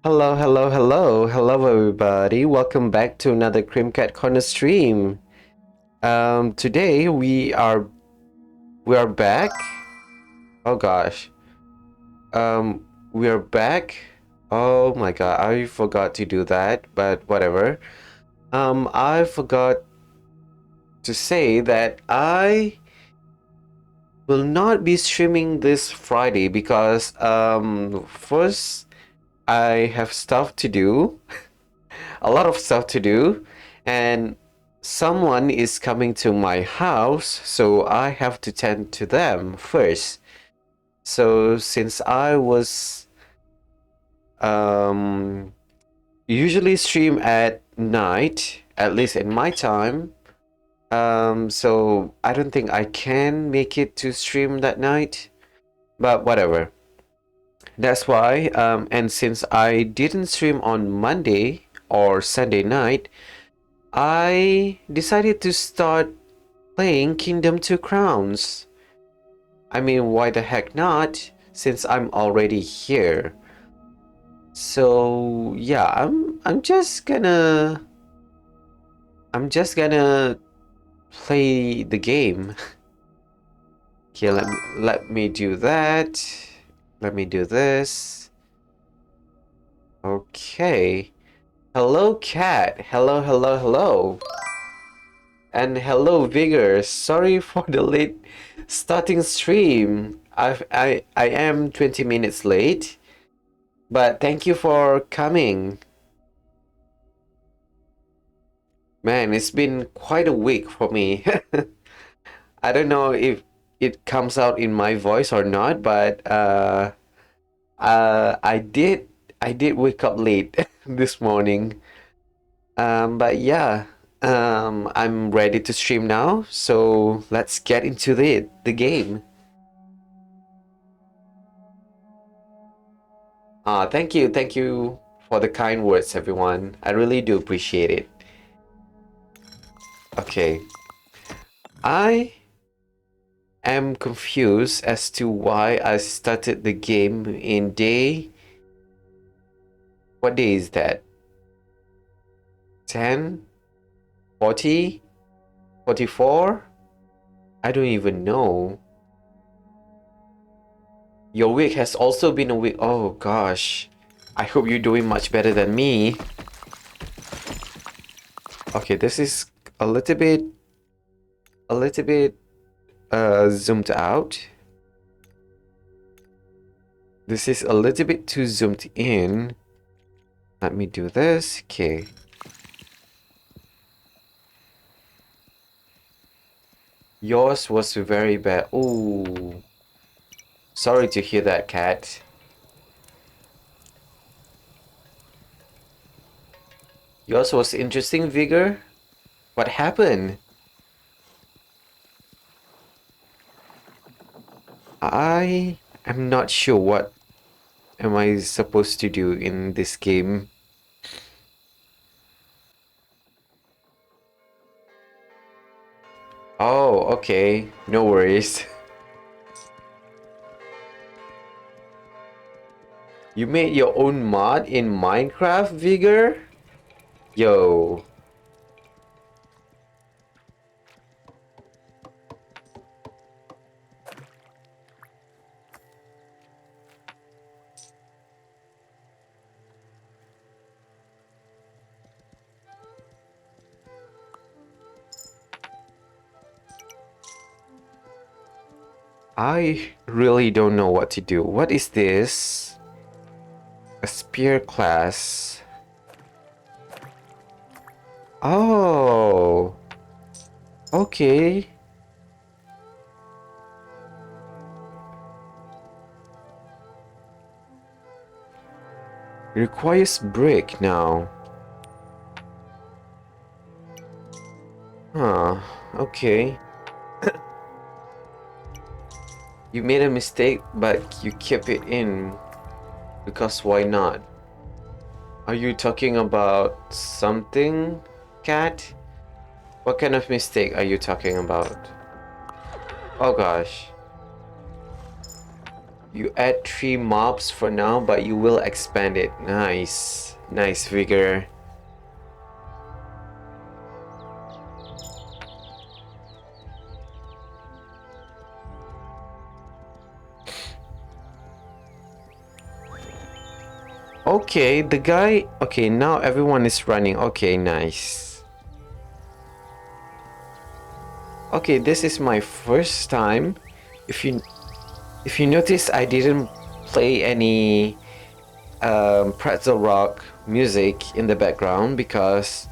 Hello, hello, hello, hello, everybody. Welcome back to another CreamCatCorner stream. Today we are back. Oh gosh. We are back. Oh my god, I forgot to do that, but whatever. I forgot to say that I will not be streaming this Friday because first I have stuff to do. A lot of stuff to do, and someone is coming to my house, so I have to tend to them first. So since I was um, usually stream at night, at least in my time, so I don't think I can make it to stream that night, but whatever. That's why, and since I didn't stream on Monday or Sunday night, I decided to start playing Kingdom 2 Crowns. I mean, why the heck not, since I'm already here. So yeah, I'm just gonna play the game. Okay, let me do that. Let me do this. Okay. Hello, cat. Hello, hello, hello. And hello, Vigor. Sorry for the late starting stream. I am 20 minutes late, but thank you for coming. Man, it's been quite a week for me. I don't know if it comes out in my voice or not, but I did wake up late this morning. But yeah, I'm ready to stream now, so let's get into the game. Thank you for the kind words, everyone. I really do appreciate it. Okay, I am confused as to why I started the game in day. What day is that? 10? 40? 44? I don't even know. Your week has also been a week. Oh gosh. I hope you're doing much better than me. Okay, this is a little bit zoomed out. This is a little bit too zoomed in. Let me do this. Okay. Yours was very bad. Ooh. Sorry to hear that, cat. Yours was interesting, Vigor. What happened? I am not sure what am I supposed to do in this game. Oh, okay. No worries. You made your own mod in Minecraft, Vigor? Yo. I really don't know what to do. What is this? A spear class. Oh. Okay. Requires brick now. Huh. Okay. You made a mistake, but you kept it in. Because why not? Are you talking about something, cat? What kind of mistake are you talking about? Oh gosh. You add 3 mobs for now, but you will expand it. Nice. Nice, Vigor. Okay, the guy... Okay, now everyone is running. Okay, nice. Okay, this is my first time. If you notice, I didn't play any pretzel rock music in the background because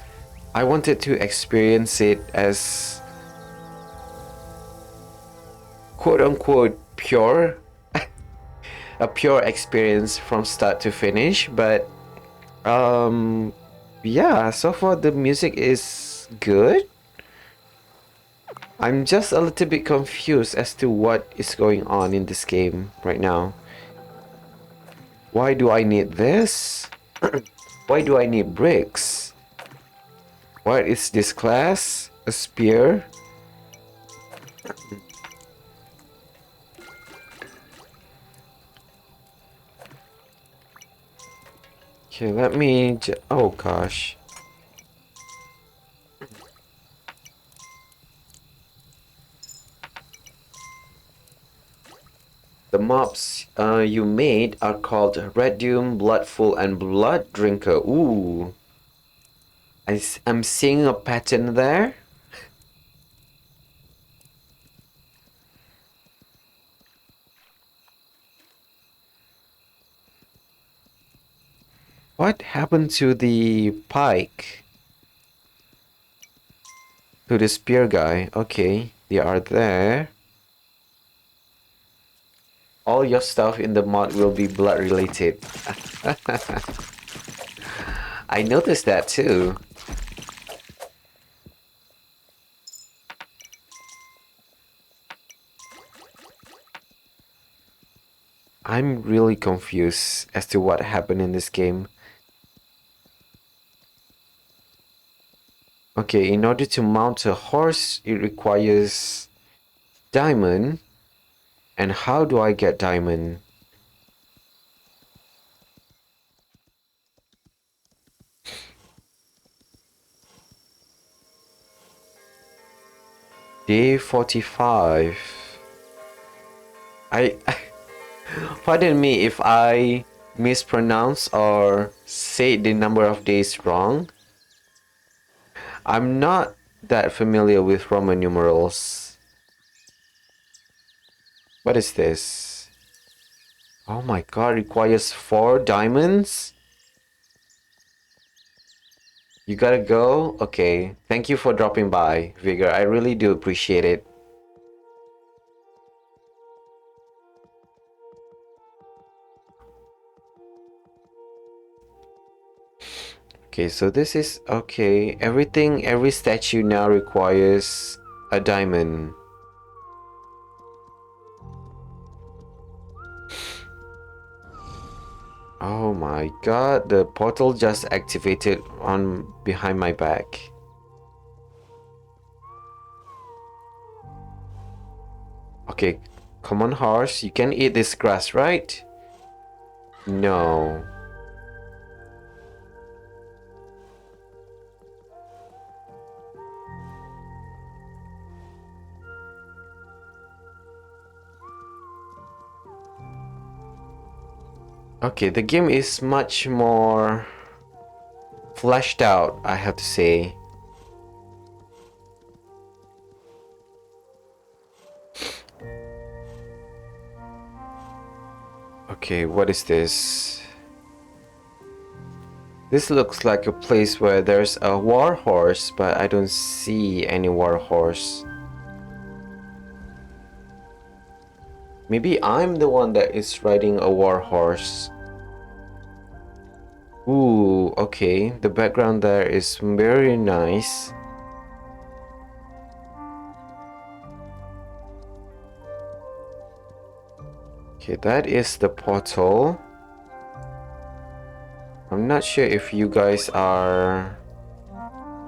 I wanted to experience it as quote unquote pure, a pure experience from start to finish. But yeah, so far the music is good. I'm just a little bit confused as to what is going on in this game right now. Why do I need this? Why do I need bricks? What is this class? A spear? Okay, let me... Oh gosh. The mobs you made are called Redium, Bloodful, and Blood Drinker. Ooh. I'm seeing a pattern there. What happened to the pike? To the spear guy. Okay, they are there. All your stuff in the mod will be blood related. I noticed that too. I'm really confused as to what happened in this game. Okay, in order to mount a horse, it requires diamond. And how do I get diamond? Day 45. I pardon me if I mispronounce or say the number of days wrong. I'm not that familiar with Roman numerals. What is this? Oh my god, requires 4 diamonds? You gotta go? Okay. Thank you for dropping by, Vigor. I really do appreciate it. Okay, so this is... Okay, every statue now requires a diamond. Oh my god, the portal just activated on behind my back. Okay, come on horse, you can eat this grass, right? No. Okay, the game is much more fleshed out, I have to say. Okay, what is this? This looks like a place where there's a war horse, but I don't see any war horse. Maybe I'm the one that is riding a war horse. Ooh, okay. The background there is very nice. Okay, that is the portal. I'm not sure if you guys are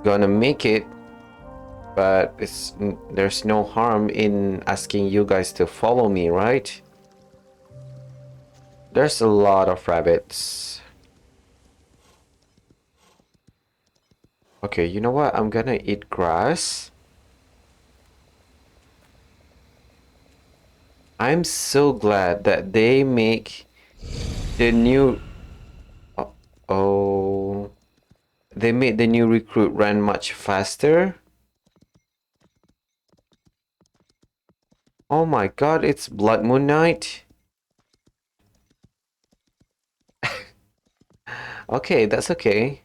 gonna make it, but there's no harm in asking you guys to follow me, right? There's a lot of rabbits. Okay, you know what? I'm gonna eat grass. I'm so glad that they make the new... Oh, oh. They made the new recruit run much faster. Oh my god, it's Blood Moon Night. Okay, that's okay.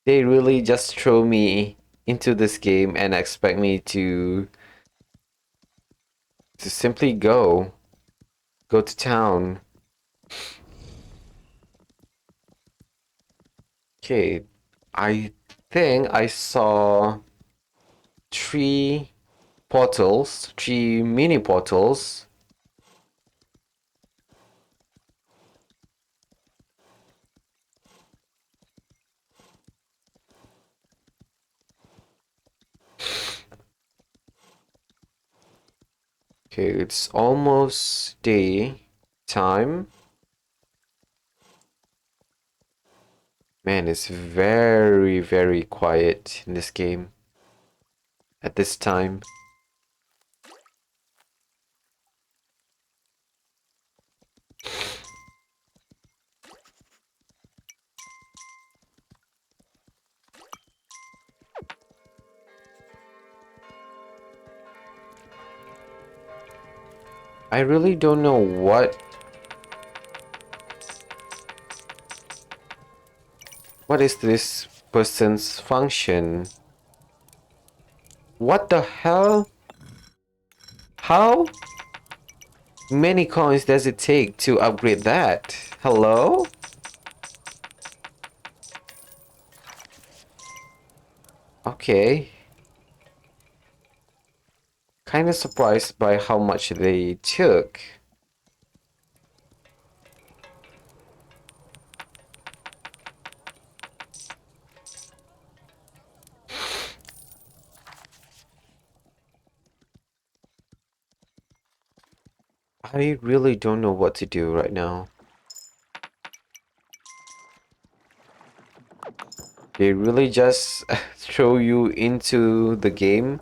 They really just throw me into this game and expect me to simply go to town. Okay, I think I saw three portals, three mini portals. Okay, it's almost day time. Man, it's very, very quiet in this game at this time. I really don't know what is this person's function. What the hell? How many coins does it take to upgrade that? Hello? Okay. Kinda surprised by how much they took. I really don't know what to do right now. They really just throw you into the game.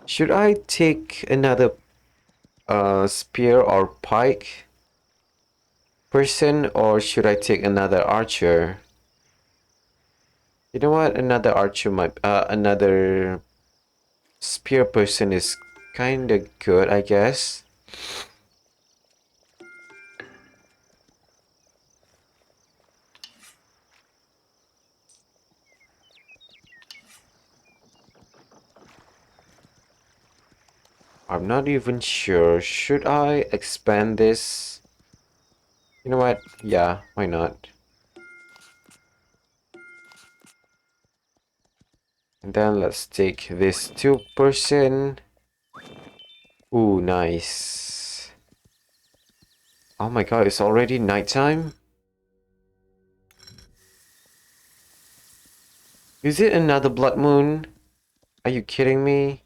Should I take another spear or pike person, or should I take another archer? You know what? Another archer might another spear person is kinda good, I guess. I'm not even sure. Should I expand this? You know what? Yeah, why not? And then let's take this two person. Ooh, nice. Oh my god, it's already nighttime? Is it another blood moon? Are you kidding me?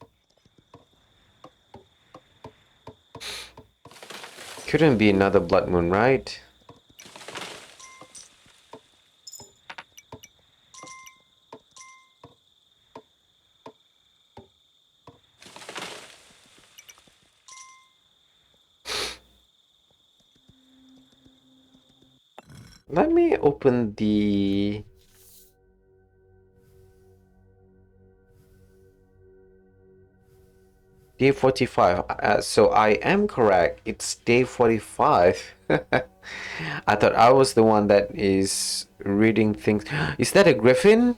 Couldn't be another blood moon, right? Let me open the... Day 45. So I am correct. It's day 45. I thought I was the one that is reading things. Is that a griffin?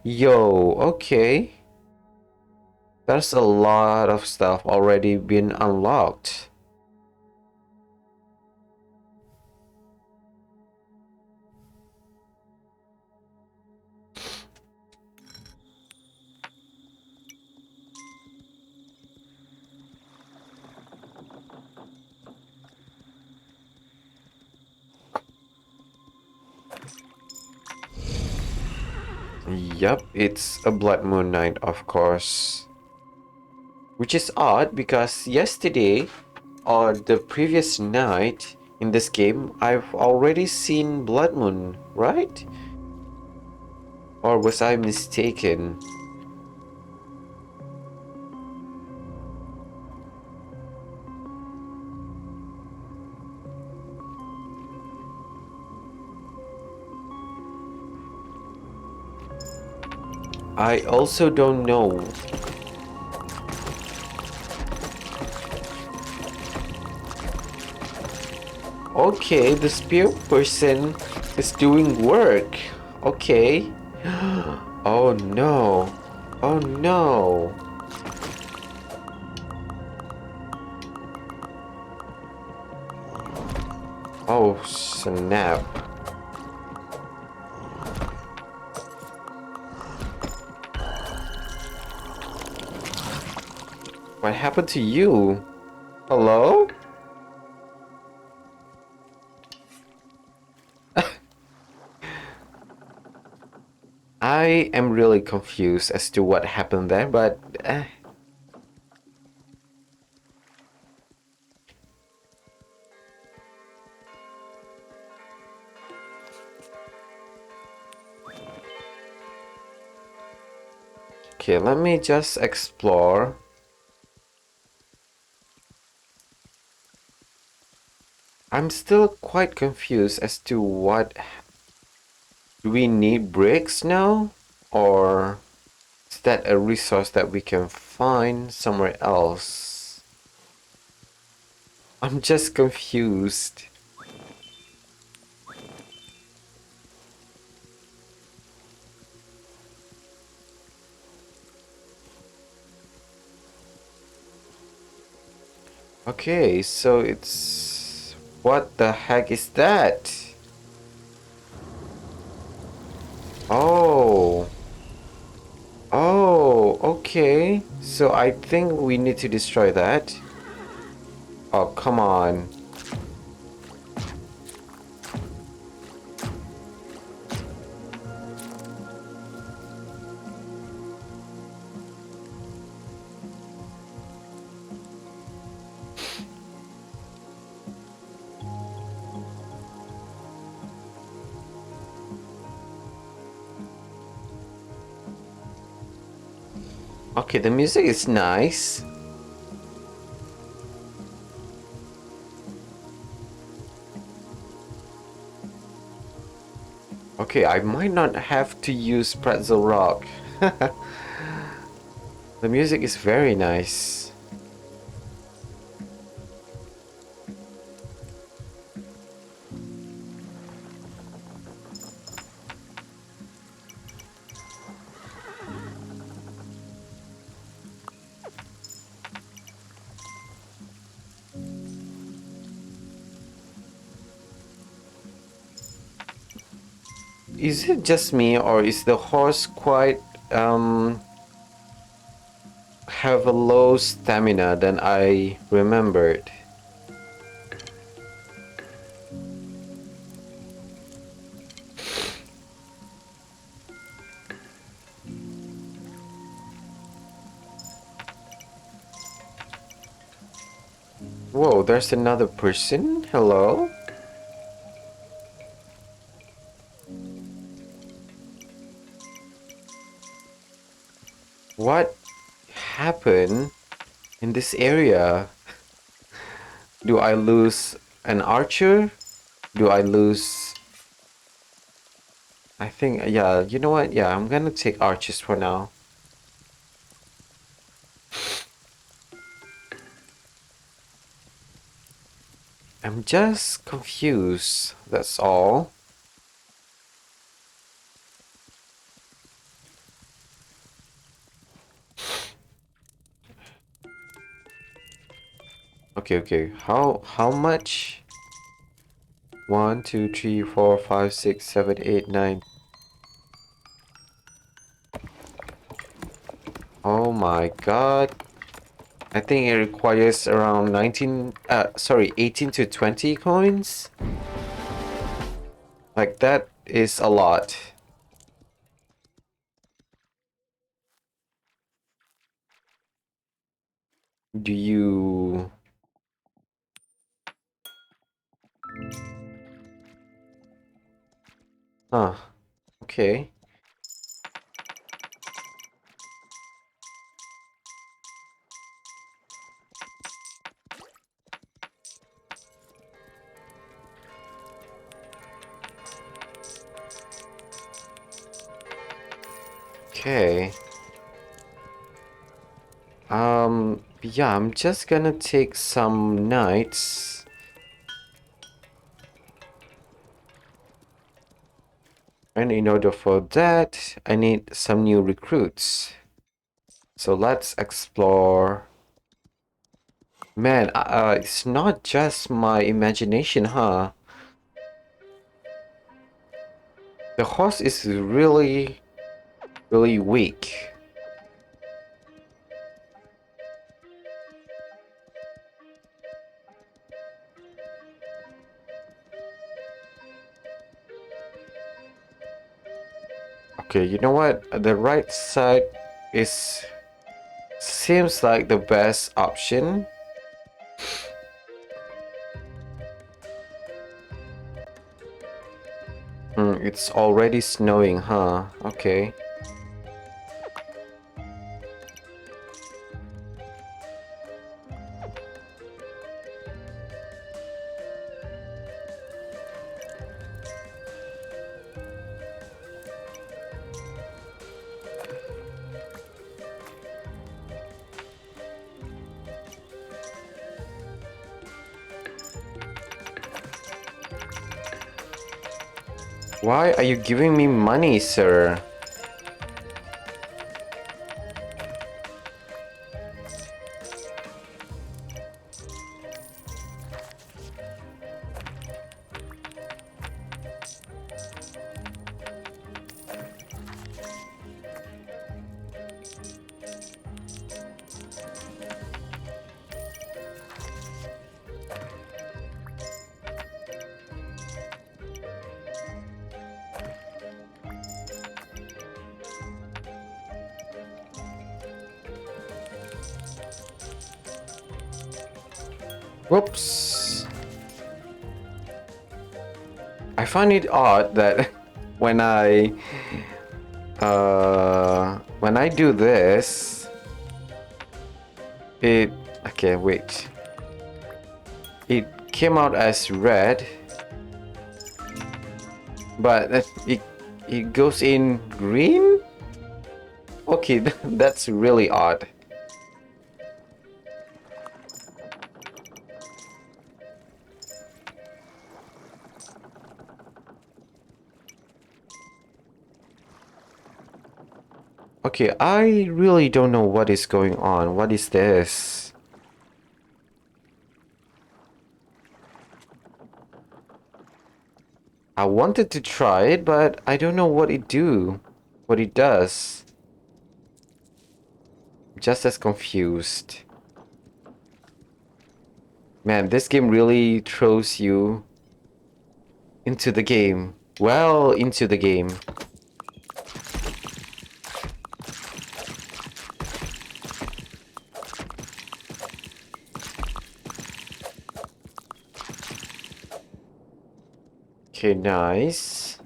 Yo, okay. There's a lot of stuff already been unlocked. Yep, it's a blood moon night, of course. Which is odd because yesterday or the previous night in this game, I've already seen Blood Moon, right? Or was I mistaken? I also don't know. Okay, the spirit person is doing work. Okay. Oh no. Oh no. Oh snap. What happened to you? Hello? I am really confused as to what happened there, but okay, let me just explore. I'm still quite confused as to what... Do we need bricks now? Or is that a resource that we can find somewhere else? I'm just confused. Okay, so it's... What the heck is that? Oh. Oh, okay. So I think we need to destroy that. Oh, come on. Okay, the music is nice. Okay, I might not have to use Pretzel Rock. The music is very nice. Is it just me, or is the horse quite have a low stamina than I remembered? Whoa, there's another person? Hello? What happened in this area? Do I lose an archer? Do I lose... I think, yeah, you know what? Yeah, I'm gonna take archers for now. I'm just confused, that's all. Okay. How much? 1, 2, 3, 4, 5, 6, 7, 8, 9. Oh my god. I think it requires around 18 to 20 coins. Like that is a lot. Do you... Huh, okay. Okay. Yeah, I'm just gonna take some knights. And in order for that, I need some new recruits. So let's explore. Man, it's not just my imagination, huh? The horse is really, really weak. Okay, you know what? The right side is seems like the best option. It's already snowing, huh? Okay. Why are you giving me money, sir? Whoops. I find it odd that when I do this, it okay, wait. It came out as red, but it goes in green? Okay, that's really odd. Okay, I really don't know what is going on. What is this? I wanted to try it, but I don't know what it does. Just as confused. Man, this game really throws you into the game. Well, into the game. Okay, nice.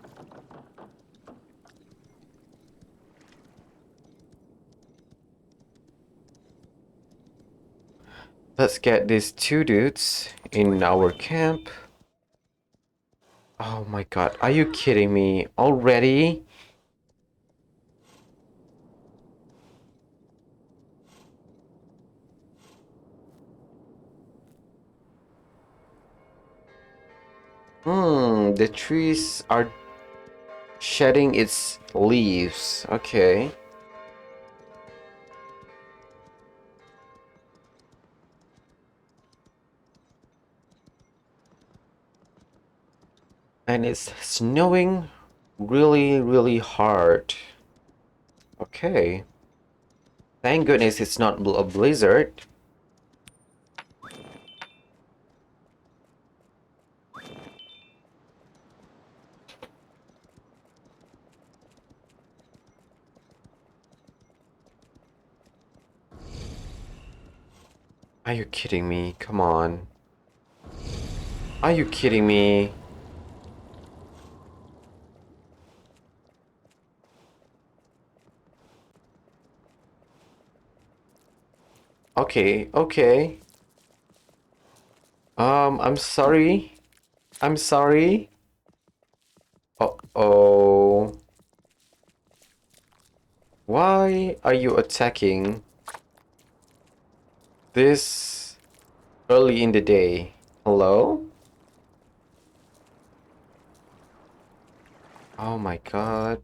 Let's get these two dudes in our camp. Oh my god, are you kidding me? Already? The trees are shedding its leaves. Okay. And it's snowing really, really hard. Okay. Thank goodness it's not a blizzard. Are you kidding me? Come on. Are you kidding me? Okay, okay. I'm sorry. I'm sorry. Uh-oh. Why are you attacking this early in the day? Hello? Oh my god.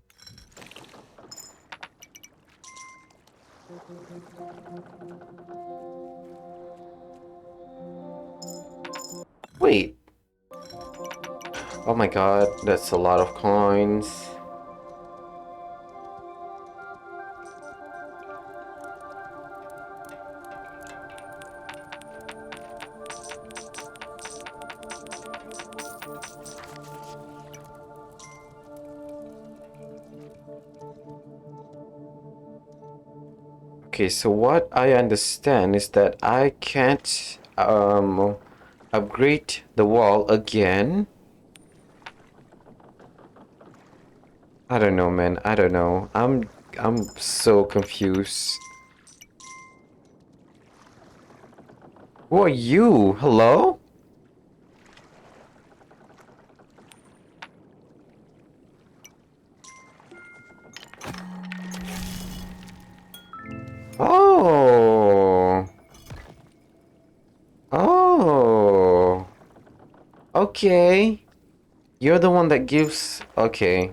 Wait. Oh my god, that's a lot of coins. Okay, so what I understand is that I can't upgrade the wall again. I don't know, man. I don't know. I'm so confused. Who are you? Hello? Oh. Oh. Okay. You're the one that gives... Okay.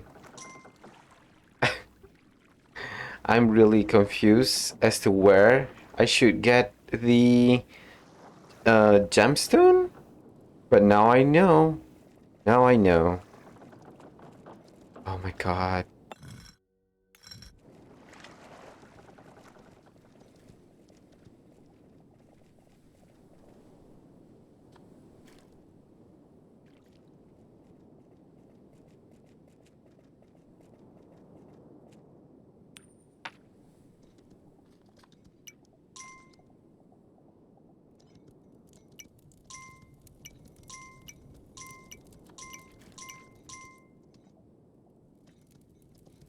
I'm really confused as to where I should get the gemstone, but now I know. Now I know. Oh my god.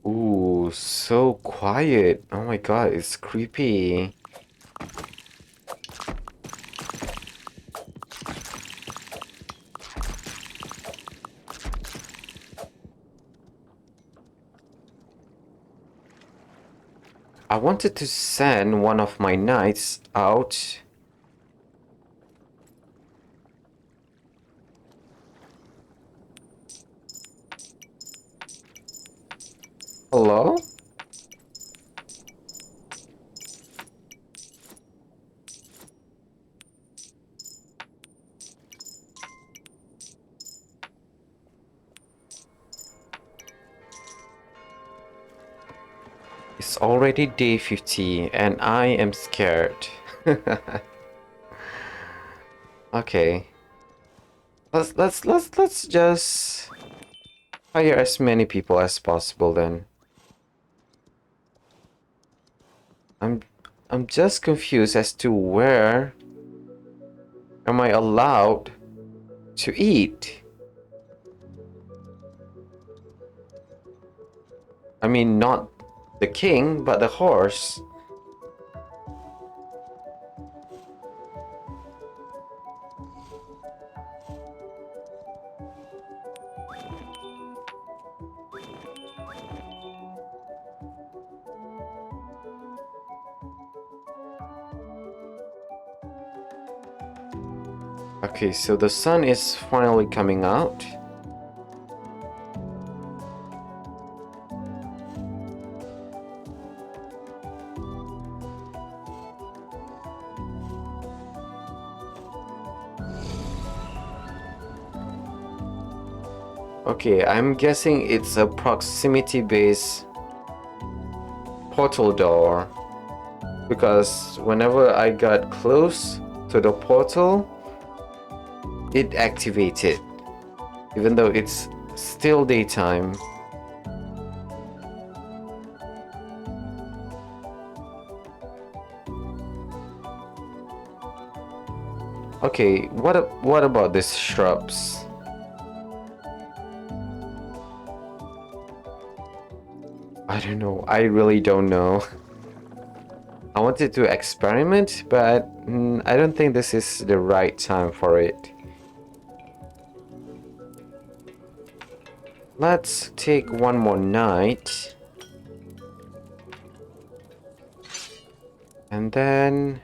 Ooh, so quiet. Oh my god, it's creepy. I wanted to send one of my knights out. Hello? It's already day 50 and I am scared. Okay. Let's just hire as many people as possible then. I'm I'm just confused as to where am I allowed to eat? I mean, not the king, but the horse. Okay, so the sun is finally coming out. Okay, I'm guessing it's a proximity-based portal door, because whenever I got close to the portal, it activated, even though it's still daytime. Okay, what about these shrubs? I don't know. I really don't know. I wanted to experiment, but I don't think this is the right time for it. Let's take one more night. And then,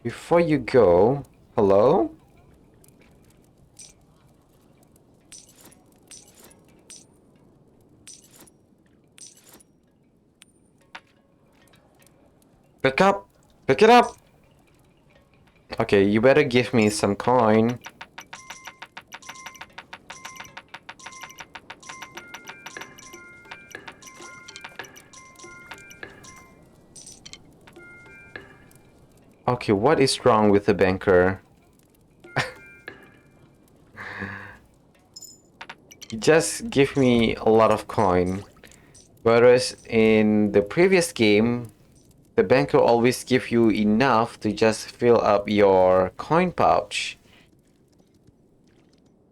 before you go, hello? Pick up! Pick it up! Okay, you better give me some coin. Okay, what is wrong with the banker? You just give me a lot of coin. Whereas in the previous game, the banker always give you enough to just fill up your coin pouch.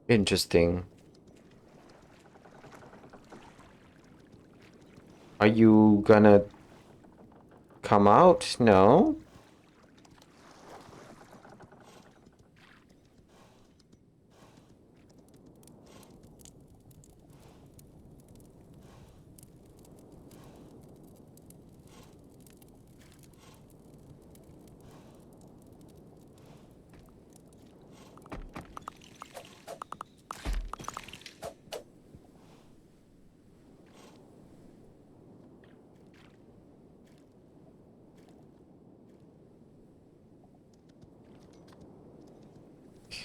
Interesting. Are you gonna come out? No?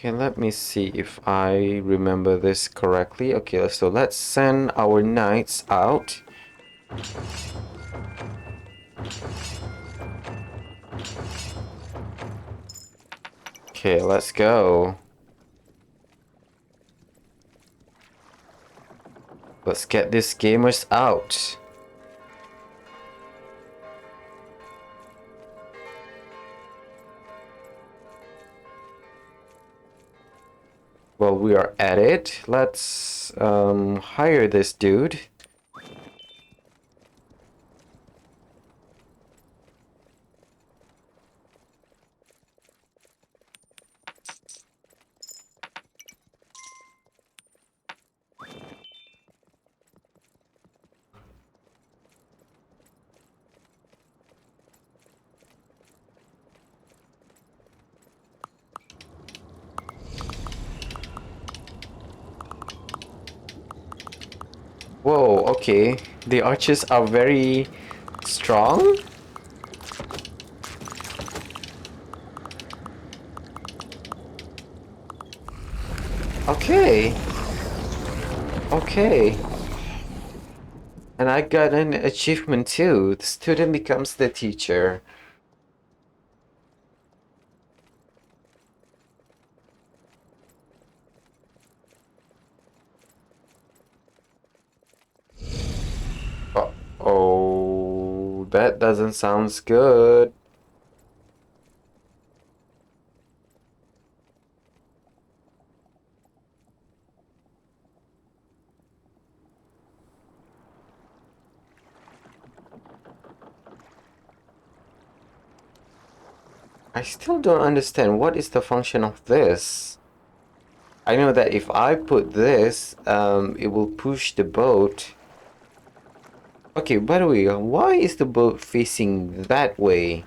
Okay, let me see if I remember this correctly. Okay, so let's send our knights out. Okay, let's go. Let's get these gamers out. Well, we are at it. Let's hire this dude. Whoa, okay. The archers are very strong? Okay. Okay. And I got an achievement too. The student becomes the teacher. Oh, that doesn't sound good. I still don't understand what is the function of this. I know that if I put this, it will push the boat. Okay, by the way, why is the boat facing that way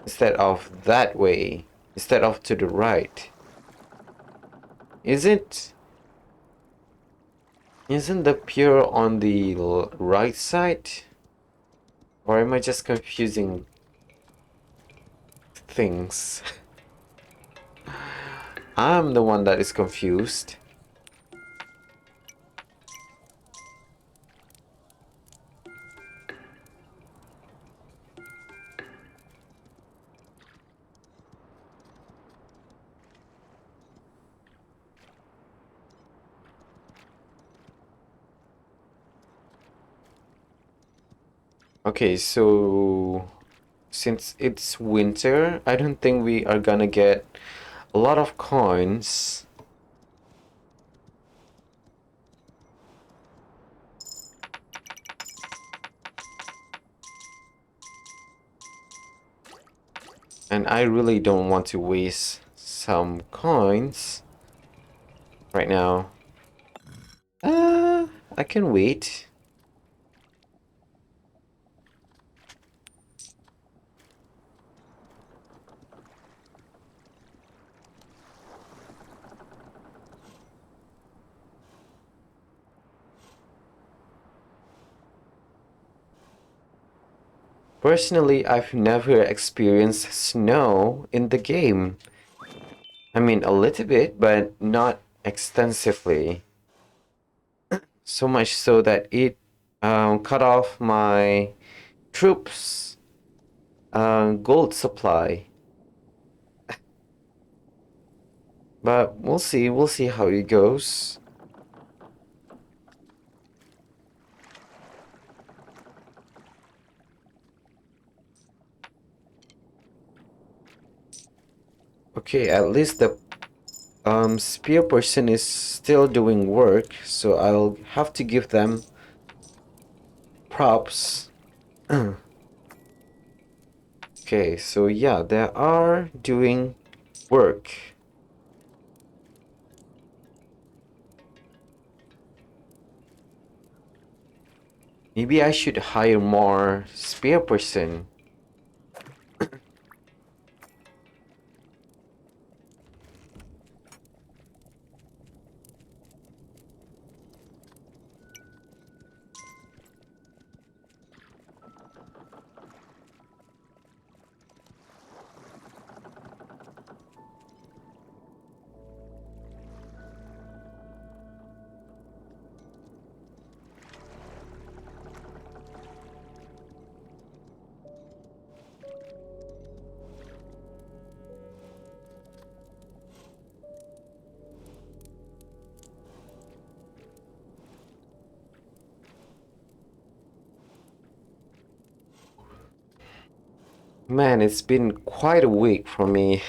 instead of that way, instead of to the right? Isn't the pier on the right side? Or am I just confusing things? I'm the one that is confused. Okay, so since it's winter, I don't think we are gonna get a lot of coins. And I really don't want to waste some coins right now. I can wait. Personally, I've never experienced snow in the game. I mean, a little bit, but not extensively. So much so that it cut off my troops' gold supply. But we'll see how it goes. Okay, at least the spear person is still doing work, so I'll have to give them props. Okay, so yeah, they are doing work. Maybe I should hire more spear person. Man, it's been quite a week for me.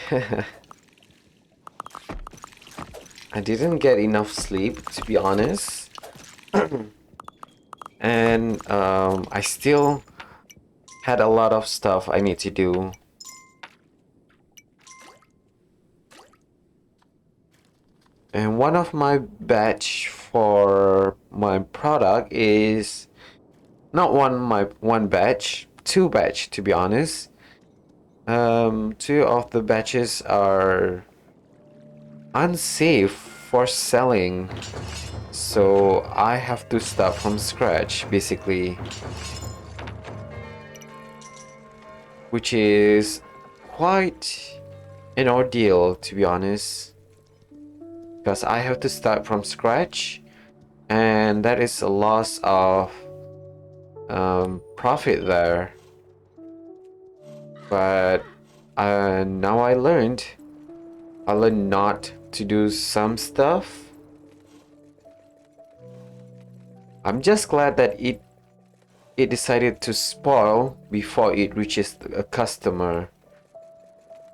I didn't get enough sleep, to be honest. And I still had a lot of stuff I need to do. And one of my batch for my product is not one batch, two batch to be honest. Two of the batches are unsafe for selling, so I have to start from scratch basically, which is quite an ordeal to be honest, because I have to start from scratch, and that is a loss of profit there. But now I learned not to do some stuff. I'm just glad that it decided to spoil before it reaches a customer.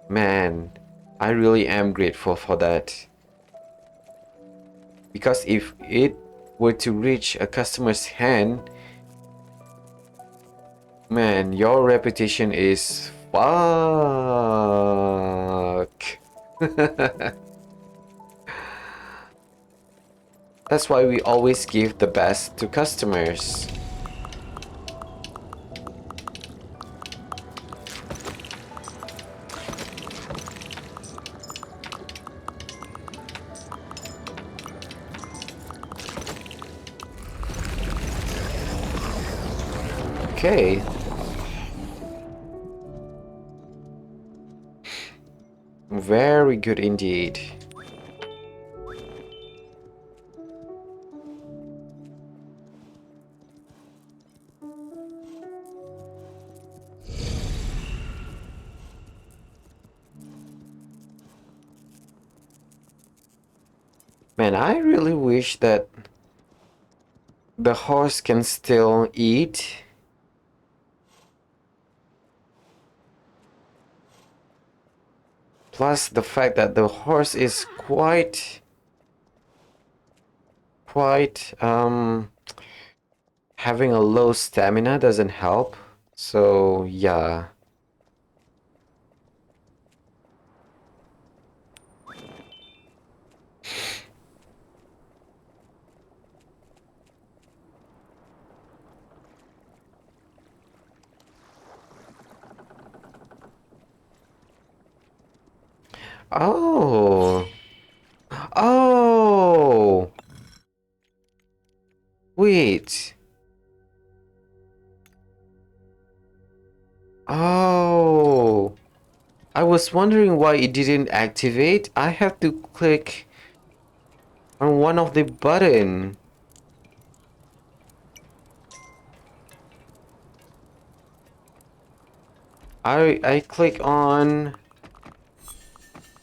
Man, I really am grateful for that. Because if it were to reach a customer's hand, man, your reputation is fuck. That's why we always give the best to customers. Okay. Very good indeed. Man, I really wish that the horse can still eat. Plus the fact that the horse is quite having a low stamina doesn't help. So yeah. Oh. Oh. Wait. Oh. I was wondering why it didn't activate. I have to click on one of the button. I click on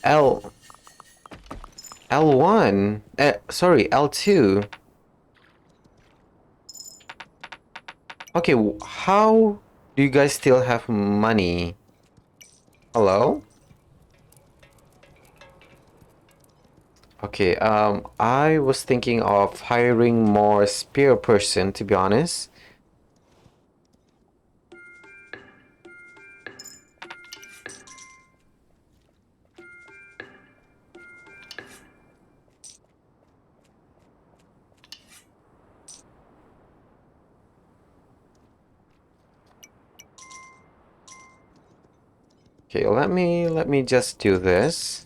L L1. Sorry, L2. Okay, how do you guys still have money? Hello? Okay, I was thinking of hiring more spear person, to be honest. Okay, let me just do this.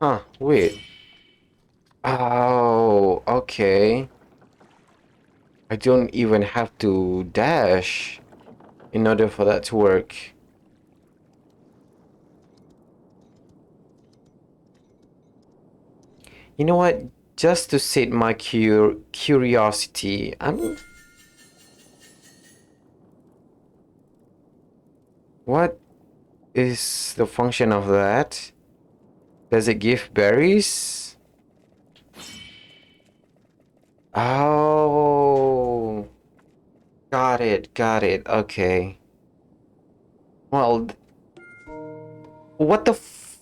Huh, wait. Oh, okay. I don't even have to dash in order for that to work. You know what? Just to sate my curiosity, what is the function of that? Does it give berries? Oh, got it. Okay. Well, what the f-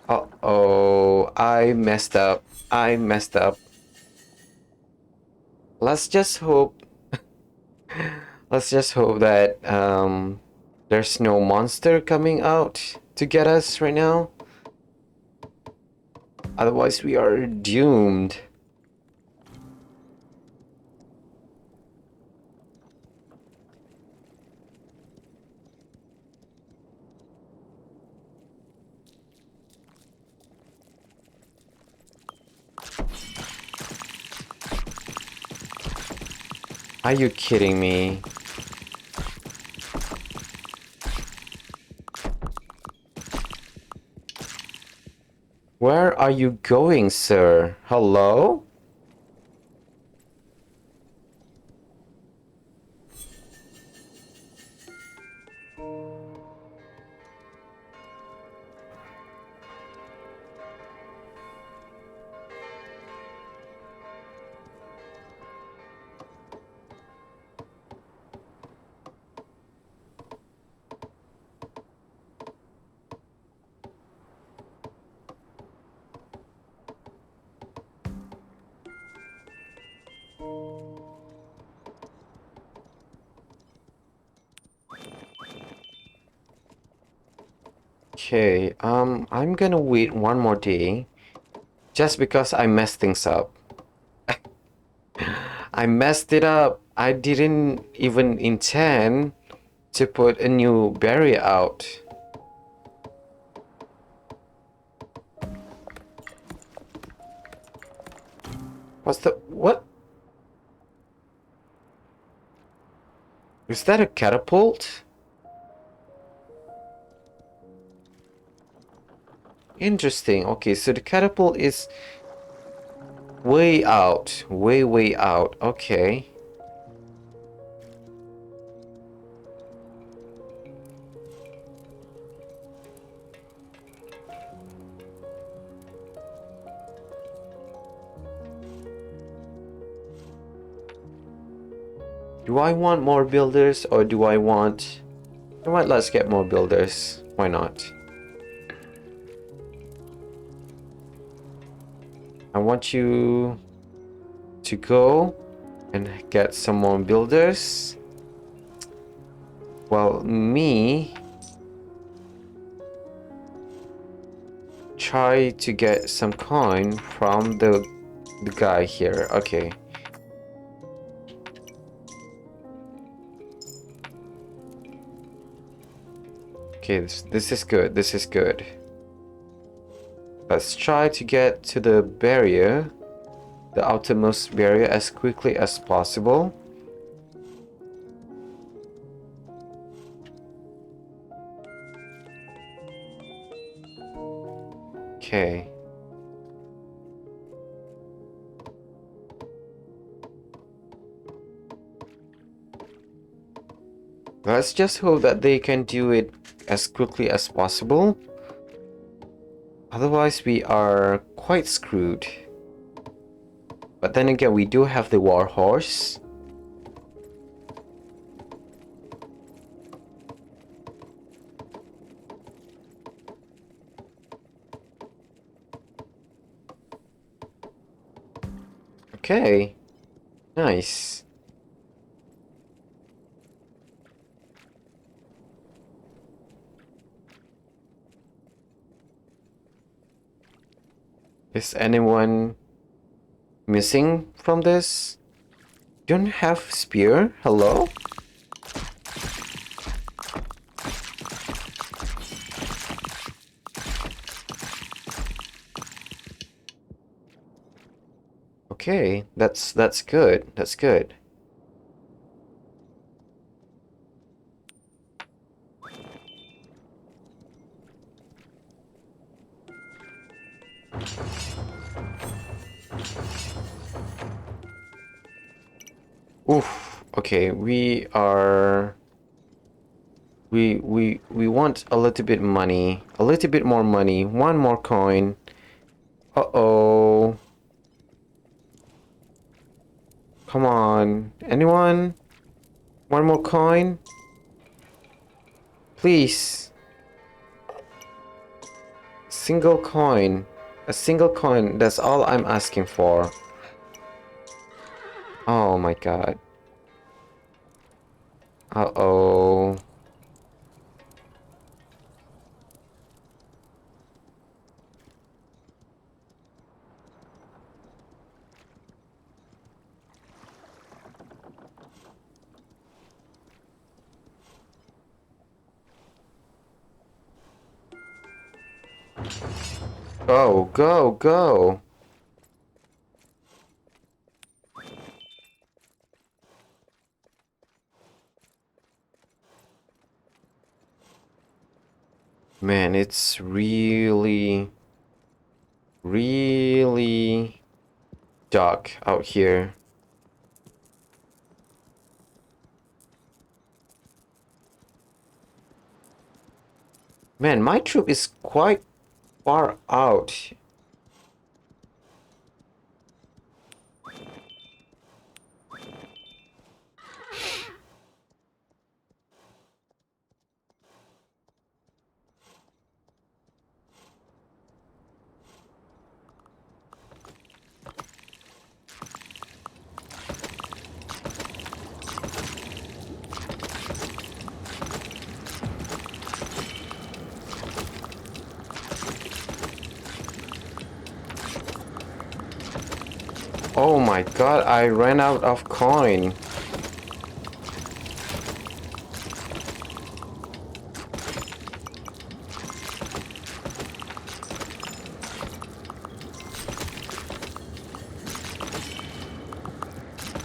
Uh-oh, I messed up. I messed up. Let's just hope let's just hope that there's no monster coming out to get us right now. Otherwise we are doomed. Are you kidding me? Where are you going, sir? Hello? Okay, I'm gonna wait one more day just because I messed things up. I messed it up. I didn't even intend to put a new barrier out. What? Is that a catapult? Interesting. Okay, so the catapult is Way out. Way out. Okay. Do I want more builders or do I want... You know what? Let's get more builders. Why not? I want you to go and get some more builders. Well, me try to get some coin from the guy here. Okay. Okay, this is good. This is good. Let's try to get to the barrier, the outermost barrier, as quickly as possible. Okay. Let's just hope that they can do it as quickly as possible. Otherwise, we are quite screwed. But then again, we do have the war horse. Okay. Nice. Is anyone missing from this? Don't have spear? Hello? Okay, that's good. That's good. Oof. Okay, we are... We want a little bit money. A little bit more money. One more coin. Uh-oh. Come on. Anyone? One more coin? Please. Single coin. A single coin. That's all I'm asking for. Oh my god. Uh-oh. Go, go, go. Man, it's really dark out here. Man, my troop is quite far out. Oh my god, I ran out of coin.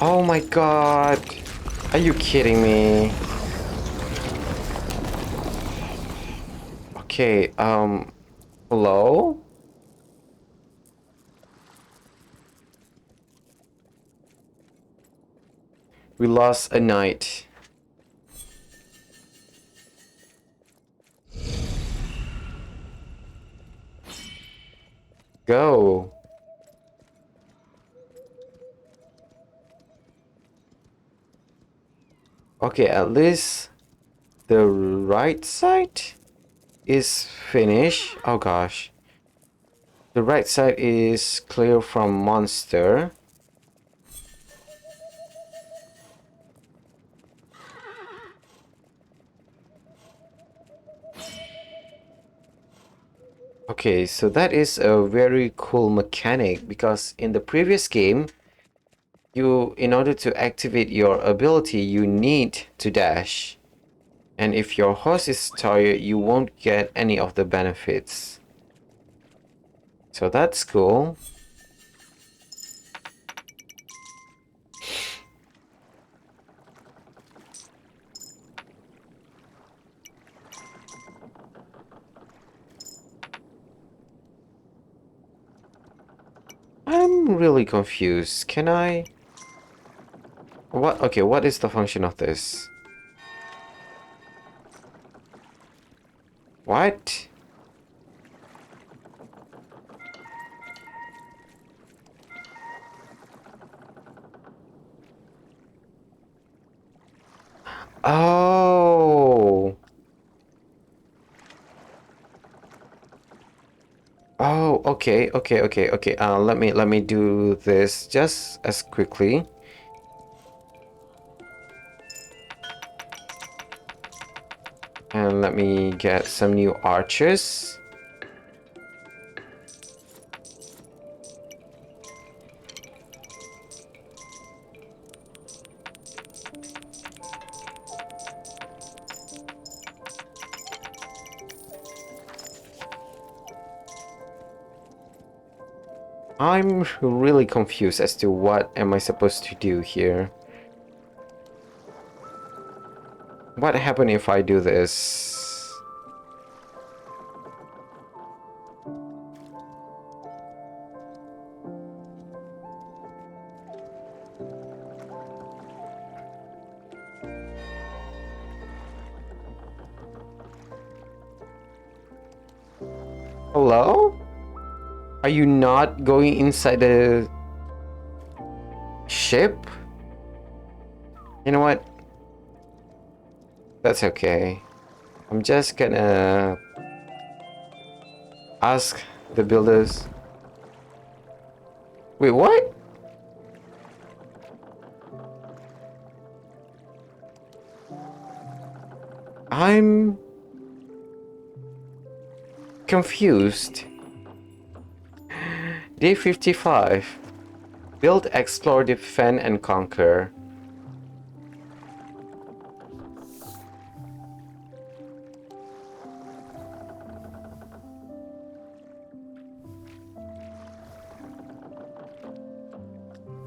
Oh my god. Are you kidding me? Okay, hello? We lost a knight. Go. Okay, at least the right side is finished. Oh gosh. The right side is clear from monster. Okay, so that is a very cool mechanic because in the previous game, in order to activate your ability, you need to dash. And if your horse is tired, you won't get any of the benefits. So that's cool. I'm really confused. Can I... What? Okay, what is the function of this? What? Oh. Oh, okay, okay, okay, okay. Let me do this just as quickly. And let me get some new archers. I'm really confused as to what am I supposed to do here. What happens if I do this? Hello? Are you not going inside the ship? You know what? That's okay. I'm just gonna ask the builders. Wait, what? I'm confused. Day 55. Build, explore, defend, and conquer.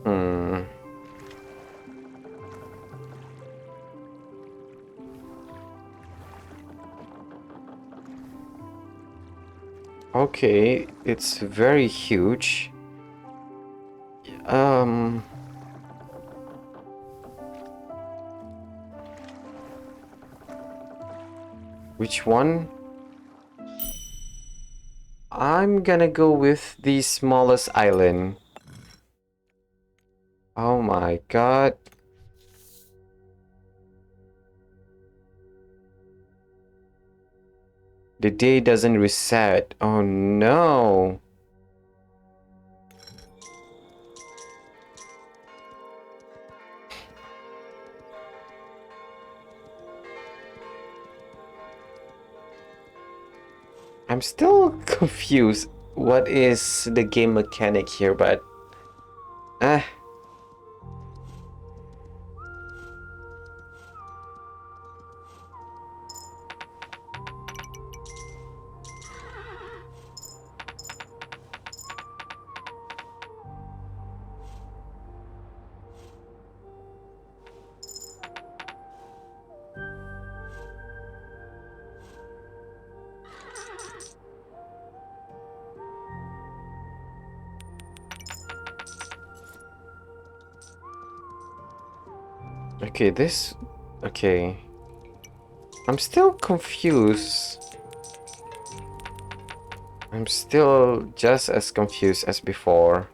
Hmm. Okay, it's very huge. Um... Which one? I'm gonna go with the smallest island. Oh my god. The day doesn't reset. Oh no. I'm still confused. What is the game mechanic here, but... Ah. Okay, this... Okay. I'm still confused. I'm still just as confused as before.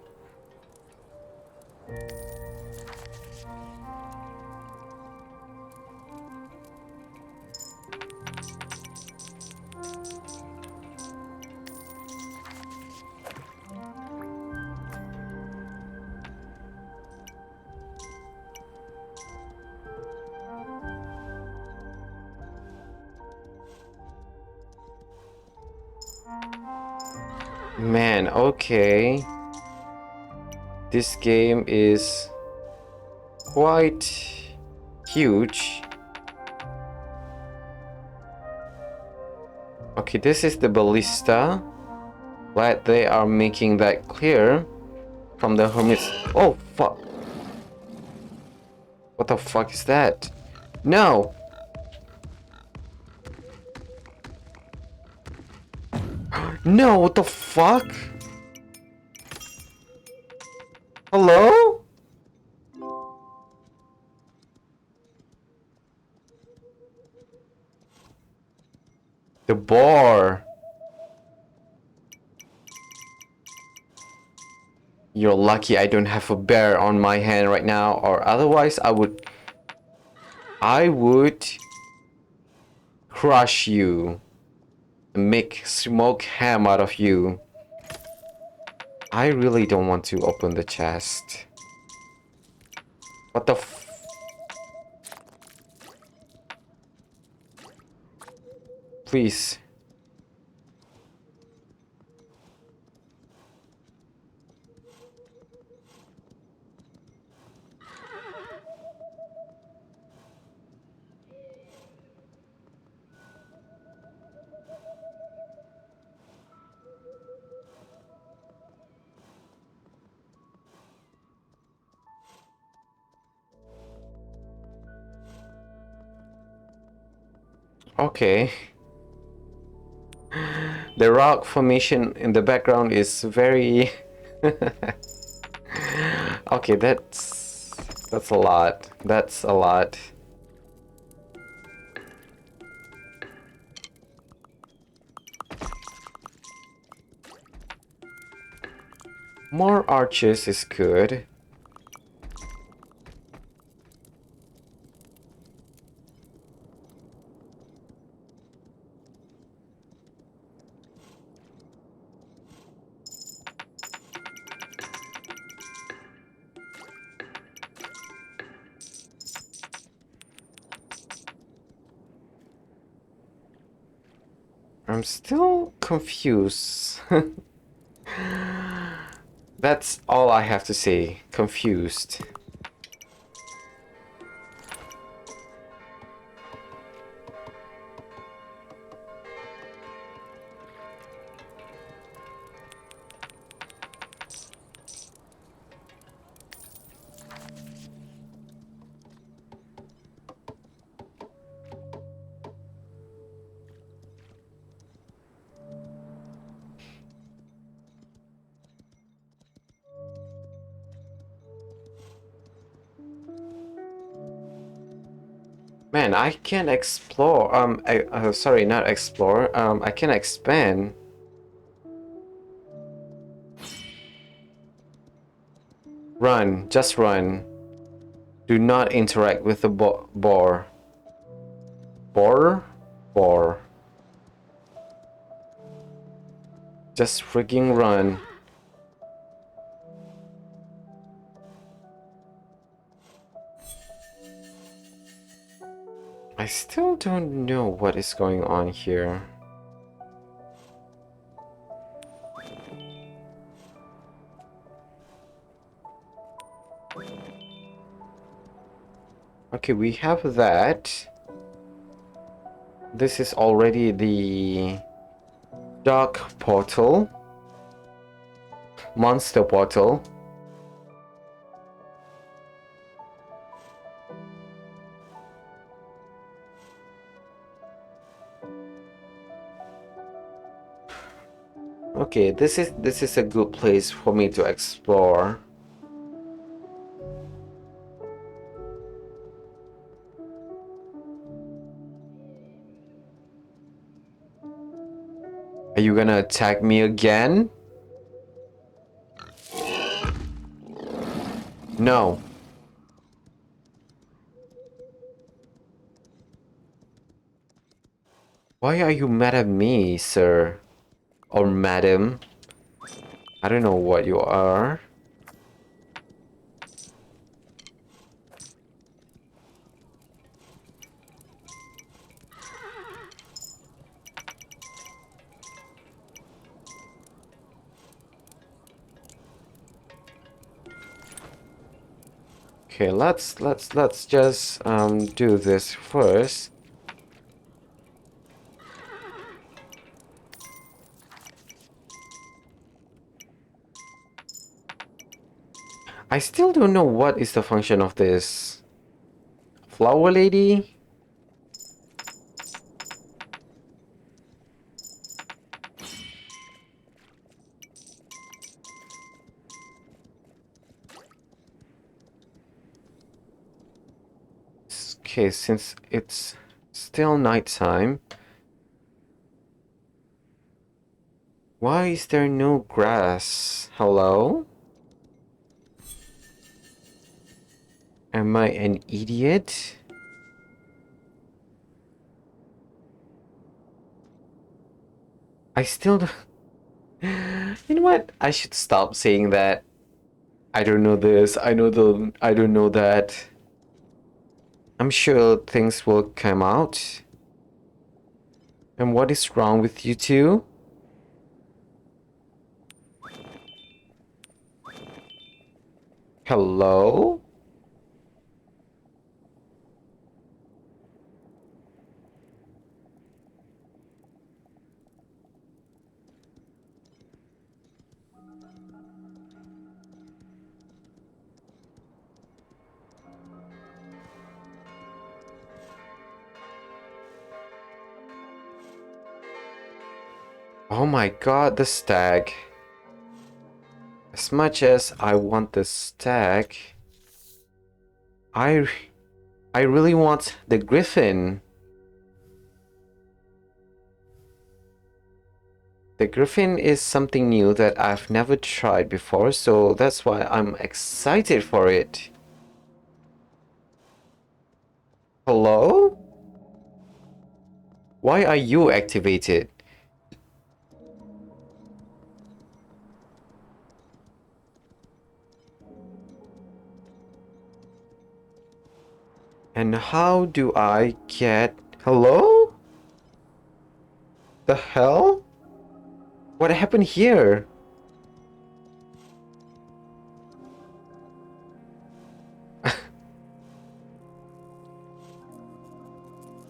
Man, okay. This game is quite huge. Okay, this is the ballista. Glad they are making that clear from the hermits. Oh, fuck. What the fuck is that? No! No, what the fuck? Hello? The bar. You're lucky I don't have a bear on my hand right now, or otherwise I would crush you and make smoked ham out of you. I really don't want to open the chest. What the f... Please. Okay. The rock formation in the background is very... Okay, that's a lot. That's a lot. More arches is good. I'm still confused. That's all I have to say. Confused. Man, I can explore. Sorry, not explore. I can expand. Run, just run. Do not interact with the boar. Boar? Boar. Just freaking run. I still don't know what is going on here. Okay, we have that. This is already the dark portal. Monster portal. Okay, this is a good place for me to explore. Are you gonna attack me again? No. Why are you mad at me, sir? Or madam? I don't know what you are. Okay, let's just do this first. I still don't know what is the function of this flower lady. Okay, since it's still nighttime, why is there no grass? Hello? Am I an idiot? I still don't... You know what? I should stop saying that. I don't know this. I don't know that. I'm sure things will come out. And what is wrong with you two? Hello? Oh my god, the stag. As much as I want the stag, I really want the griffin. The griffin is something new that I've never tried before, so that's why I'm excited for it. Hello? Why are you activated? And how do I get... Hello? The hell? What happened here?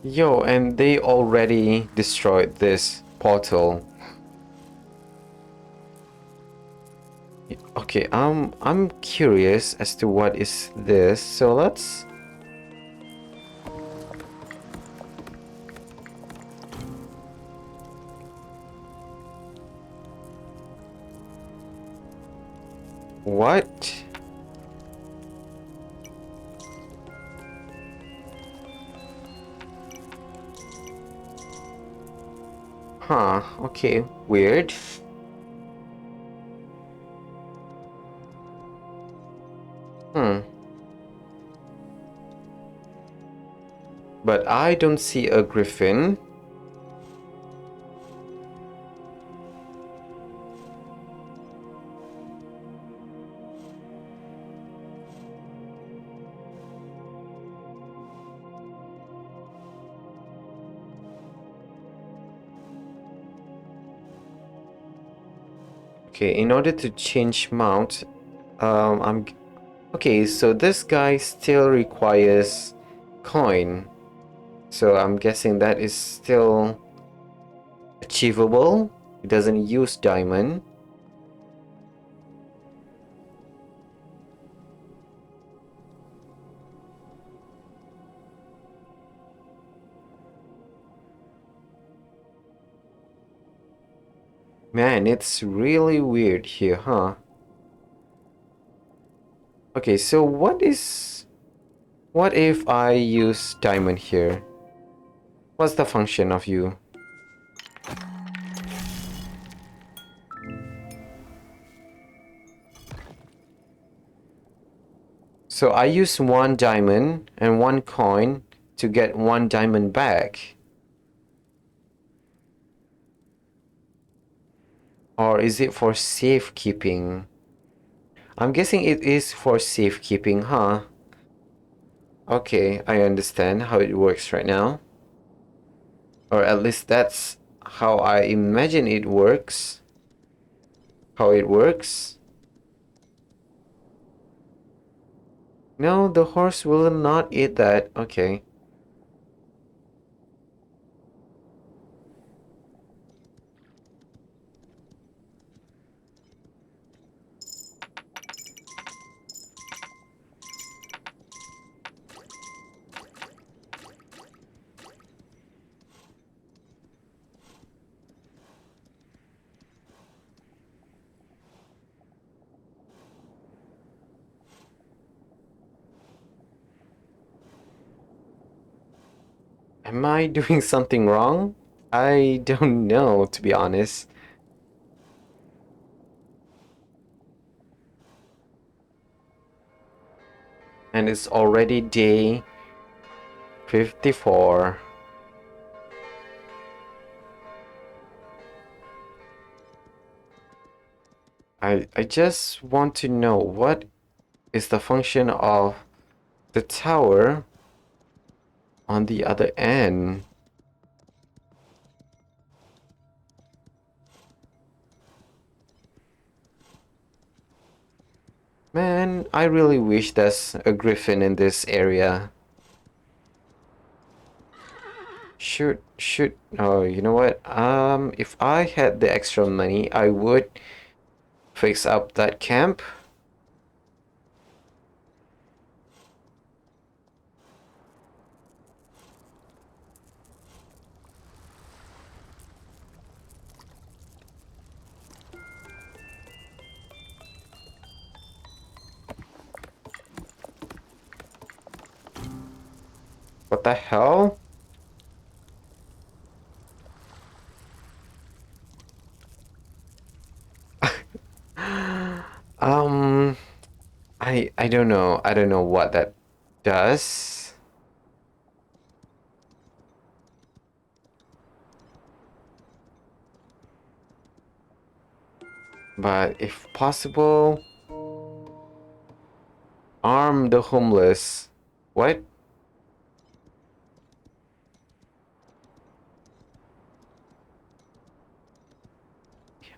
Yo, and they already destroyed this portal. Okay, I'm curious as to what is this. So let's... What? Huh, okay, weird. Hmm. But I don't see a griffin. Okay, in order to change mount, I'm... Okay, so this guy still requires coin. So I'm guessing that is still achievable. It doesn't use diamond. Man, it's really weird here, huh? Okay, so what if I use diamond here? What's the function of you? So I use 1 diamond and 1 coin to get 1 diamond back. Or is it for safekeeping? I'm guessing it is for safekeeping, huh? Okay, I understand how it works right now. Or at least that's how I imagine it works. How it works. No, the horse will not eat that. Okay. Am I doing something wrong? I don't know, to be honest. And it's already day 54. I just want to know what is the function of the tower on the other end. Man, I really wish there's a griffin in this area. Should oh, you know what? If I had the extra money, I would fix up that camp. What the hell? Um, I don't know. I don't know what that does. But if possible, arm the homeless. What?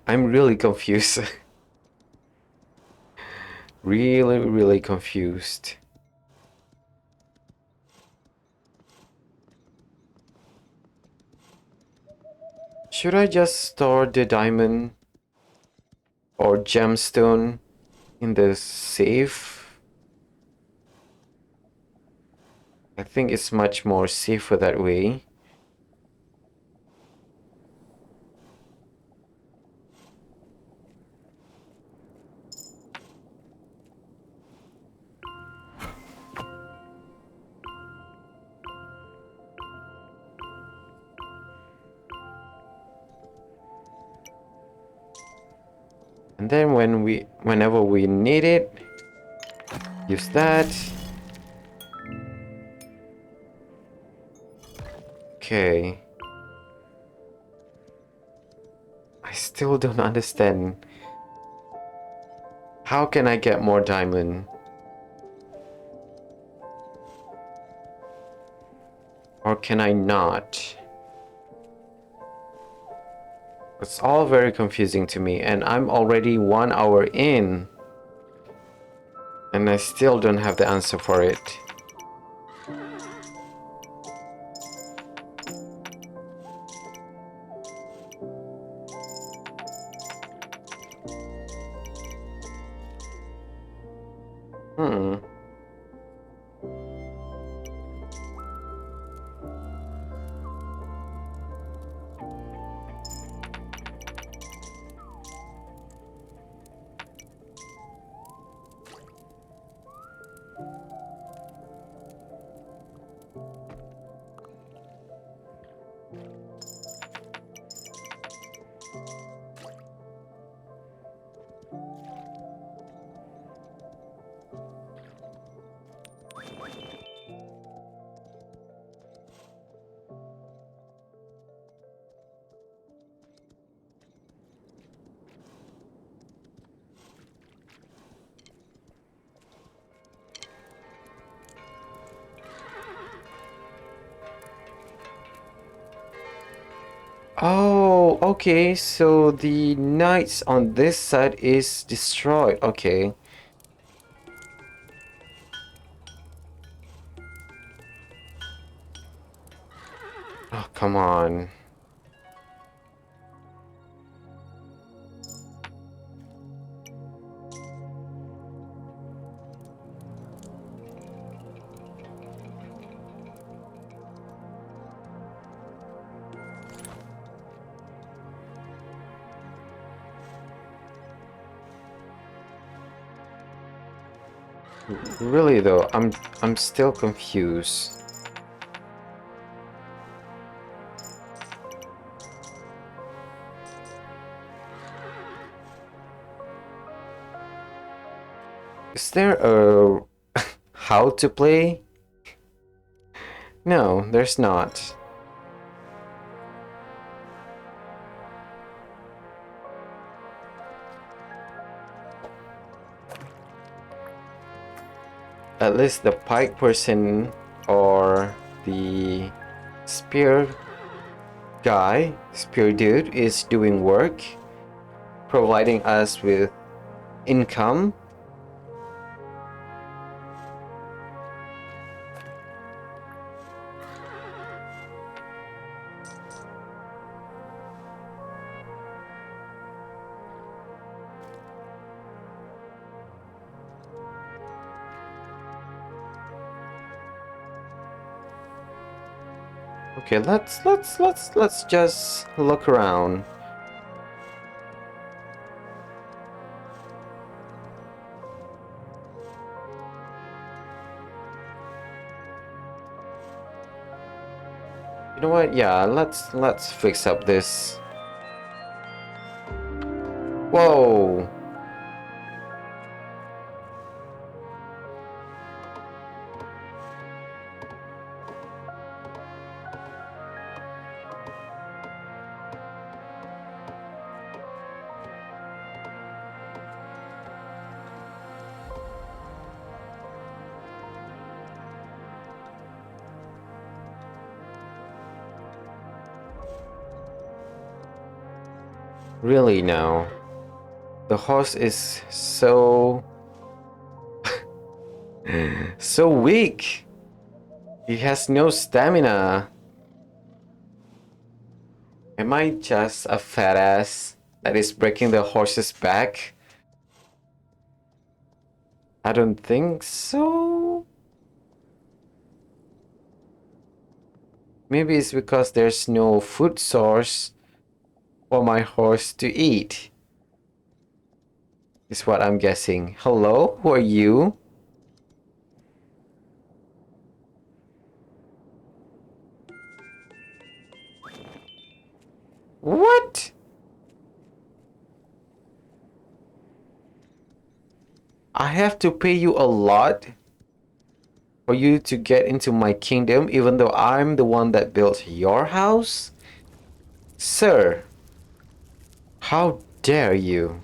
I'm really confused. Really confused. Should I just store the diamond or gemstone in the safe? I think it's much more safer that way. And then whenever we need it, use that. Okay. I still don't understand. How can I get more diamond? Or can I not? It's all very confusing to me, and I'm already 1 hour in. And I still don't have the answer for it. Hmm. Oh, okay. So the knights on this side is destroyed. Okay. Oh, come on. Really though, I'm still confused. Is there a how to play? No, there's not. At least the pike person or the spear guy, spear dude, is doing work, providing us with income. Okay, let's just look around. You know what? Yeah, let's fix up this. Whoa. Really now. The horse is so so weak. He has no stamina. Am I just a fat ass that is breaking the horse's back? I don't think so. Maybe it's because there's no food source for my horse to eat. Is what I'm guessing. Hello? Who are you? What? I have to pay you a lot for you to get into my kingdom, even though I'm the one that built your house? Sir, how dare you?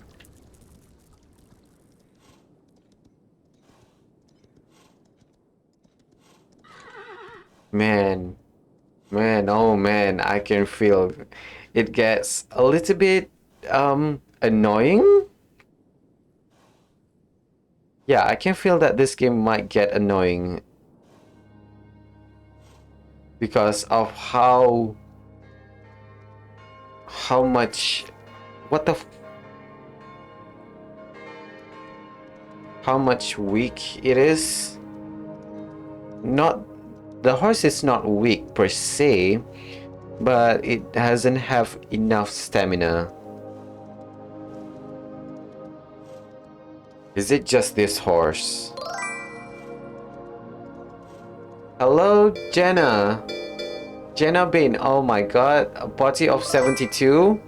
Man, oh man, I can feel it gets a little bit annoying. Yeah, I can feel that this game might get annoying because of how much what the how much weak it is. Not the horse is not weak per se, but it doesn't have enough stamina. Is it just this horse? Hello, Jenna. Jenna Bain. Oh my god, a party of 72?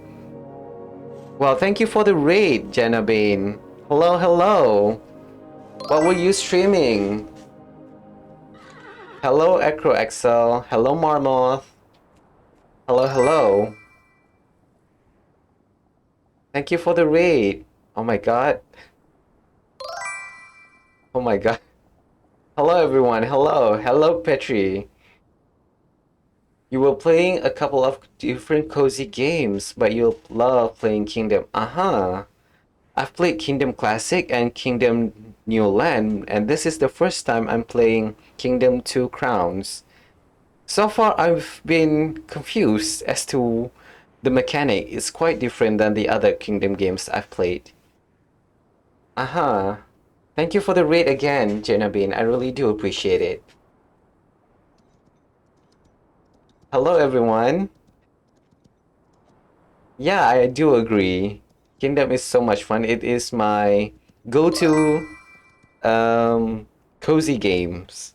Well, thank you for the raid, Jenna Bain. Hello, hello. What were you streaming? Hello, Acro XL. Hello, Marmoth. Hello, hello. Thank you for the raid. Oh my god. Oh my god. Hello, everyone. Hello. Hello, Petri. You were playing a couple of different cozy games, but you love playing Kingdom. Uh-huh. I've played Kingdom Classic and Kingdom New Land, and this is the first time I'm playing Kingdom Two Crowns. So far, I've been confused as to the mechanic is quite different than the other Kingdom games I've played. Uh-huh. Thank you for the raid again, Jenabin. I really do appreciate it. Hello, everyone. Yeah, I do agree. Kingdom is so much fun. It is my go-to cozy games.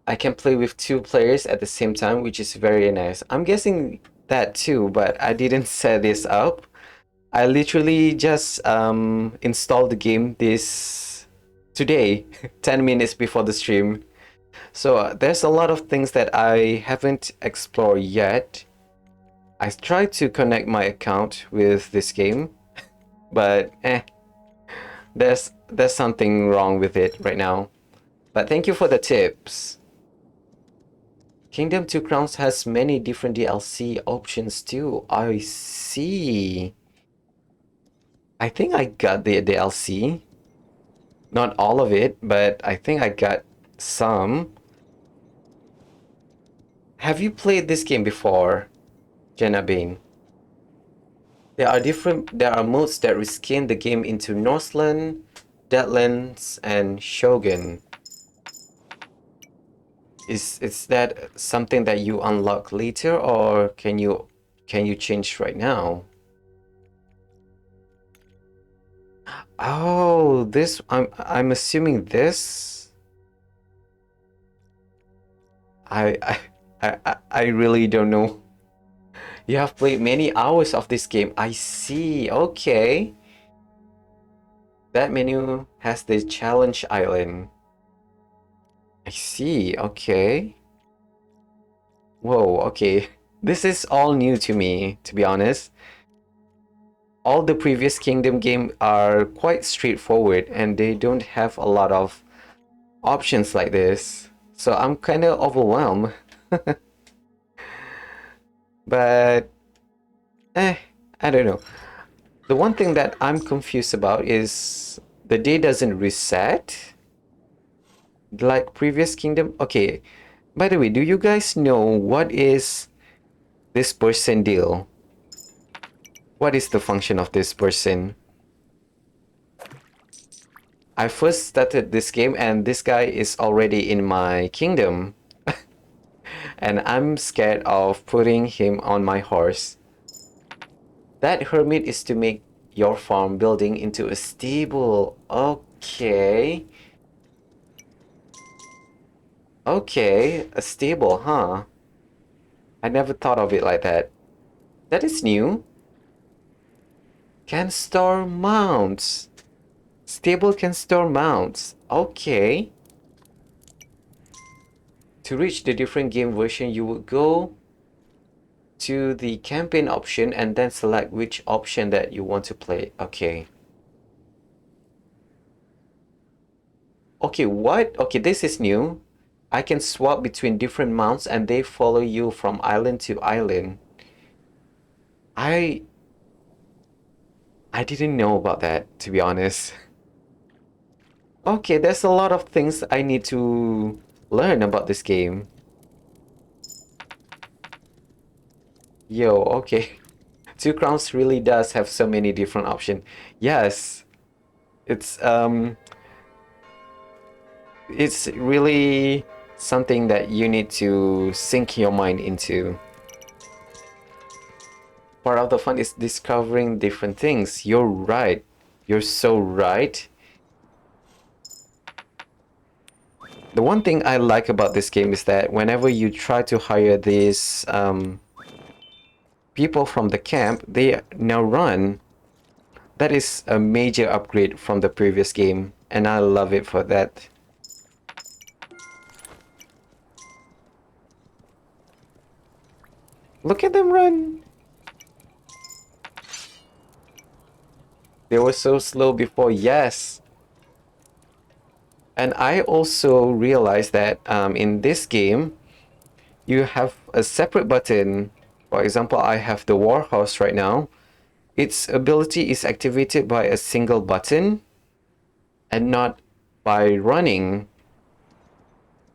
I can play with two players at the same time, which is very nice. I'm guessing that too, but I didn't set this up. I literally just installed the game this today, 10 minutes before the stream. So there's a lot of things that I haven't explored yet. I tried to connect my account with this game, but there's something wrong with it right now. But thank you for the tips. Kingdom Two Crowns has many different DLC options too. I see. I think I got the DLC. Not all of it, but I think I got some. Have you played this game before, Jenna Bean? There are modes that reskin the game into Northland, Deadlands, and Shogun. Is that something that you unlock later, or can you change right now? Oh, this I'm assuming this. I I I really don't know. You have played many hours of this game. I see. Okay. That menu has the challenge island. I see. Okay. Whoa, okay. This is all new to me, to be honest. All the previous Kingdom games are quite straightforward and they don't have a lot of options like this. So I'm kind of overwhelmed. But, I don't know. The one thing that I'm confused about is the day doesn't reset like previous Kingdom. Okay, by the way, do you guys know what is this person deal? What is the function of this person? I first started this game and this guy is already in my kingdom. And I'm scared of putting him on my horse. That hermit is to make your farm building into a stable. Okay. Okay, a stable, huh? I never thought of it like that. That is new. Can store mounts. Stable can store mounts. Okay. To reach the different game version, you would go to the campaign option and then select which option that you want to play. Okay. Okay, what? Okay, this is new. I can swap between different mounts and they follow you from island to island. I didn't know about that, to be honest. Okay, there's a lot of things I need to learn about this game. Yo, okay. Two Crowns really does have so many different options. Yes, it's it's really something that you need to sink your mind into. Part of the fun is discovering different things. You're right. You're so right. The one thing I like about this game is that whenever you try to hire these people from the camp, they now run. That is a major upgrade from the previous game, and I love it for that. Look at them run! They were so slow before, yes. And I also realized that in this game, you have a separate button. For example, I have the Warhorse right now. Its ability is activated by a single button and not by running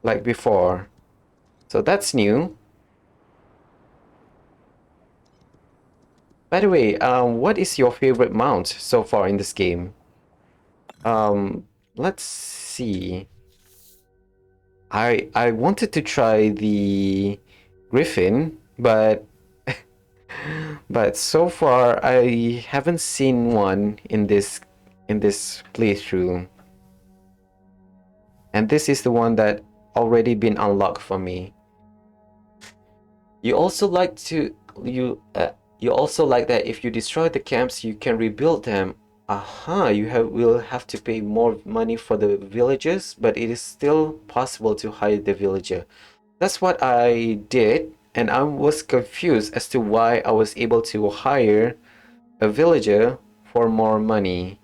like before. So that's new. By the way, what is your favorite mount so far in this game? Let's see. I wanted to try the Griffin, but so far I haven't seen one in this playthrough. And this is the one that already been unlocked for me. You also like to you also like that if you destroy the camps, you can rebuild them. Aha, will have to pay more money for the villagers, but it is still possible to hire the villager. That's what I did, and I was confused as to why I was able to hire a villager for more money.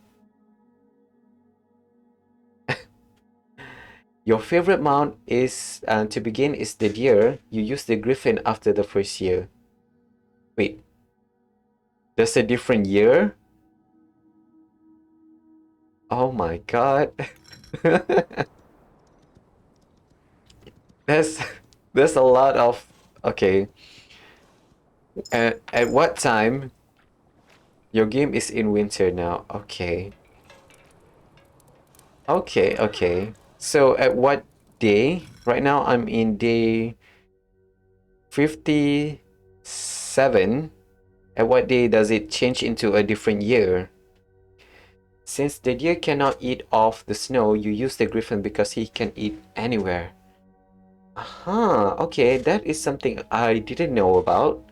Your favorite mount is, to begin, is the deer. You use the griffin after the first year. Wait, there's a different year? Oh my god. There's there's a lot of okay. At what time? Your game is in winter now. Okay. Okay, okay. So at what day? Right now I'm in day 57. At what day does it change into a different year? Since the deer cannot eat off the snow, you use the griffin because he can eat anywhere. Aha, okay, that is something I didn't know about.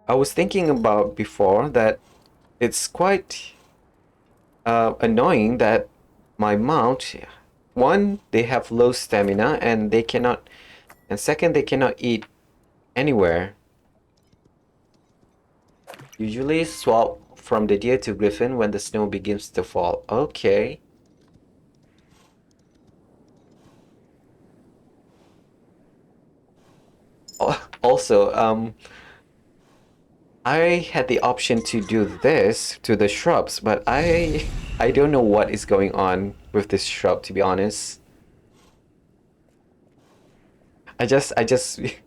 I was thinking about before that it's quite annoying that my mount, one, they have low stamina and they cannot, and second, they cannot eat anywhere. Usually swap from the deer to griffin when the snow begins to fall. Okay. Also, I had the option to do this to the shrubs, but I don't know what is going on with this shrub, to be honest. I just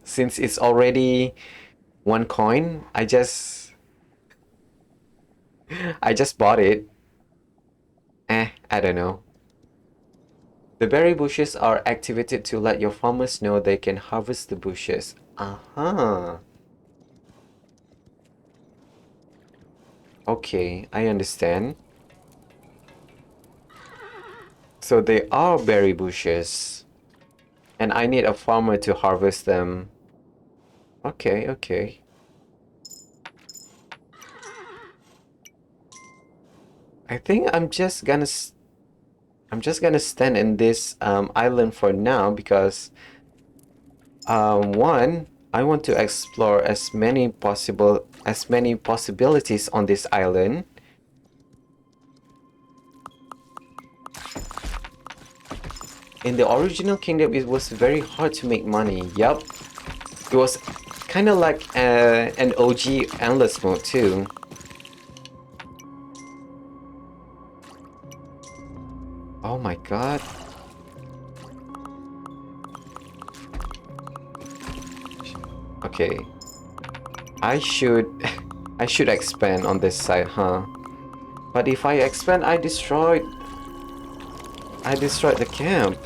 since it's already 1 coin, I just bought it. I don't know. The berry bushes are activated to let your farmers know they can harvest the bushes. Uh-huh. Okay, I understand. So they are berry bushes. And I need a farmer to harvest them. Okay, okay. I think I'm just gonna stand in this island for now because one, I want to explore as many possibilities on this island. In the original kingdom, it was very hard to make money. Yup. It was kind of like an OG endless mode too. Oh my god. Okay. I should I should expand on this side, huh? But if I expand, I destroyed the camp.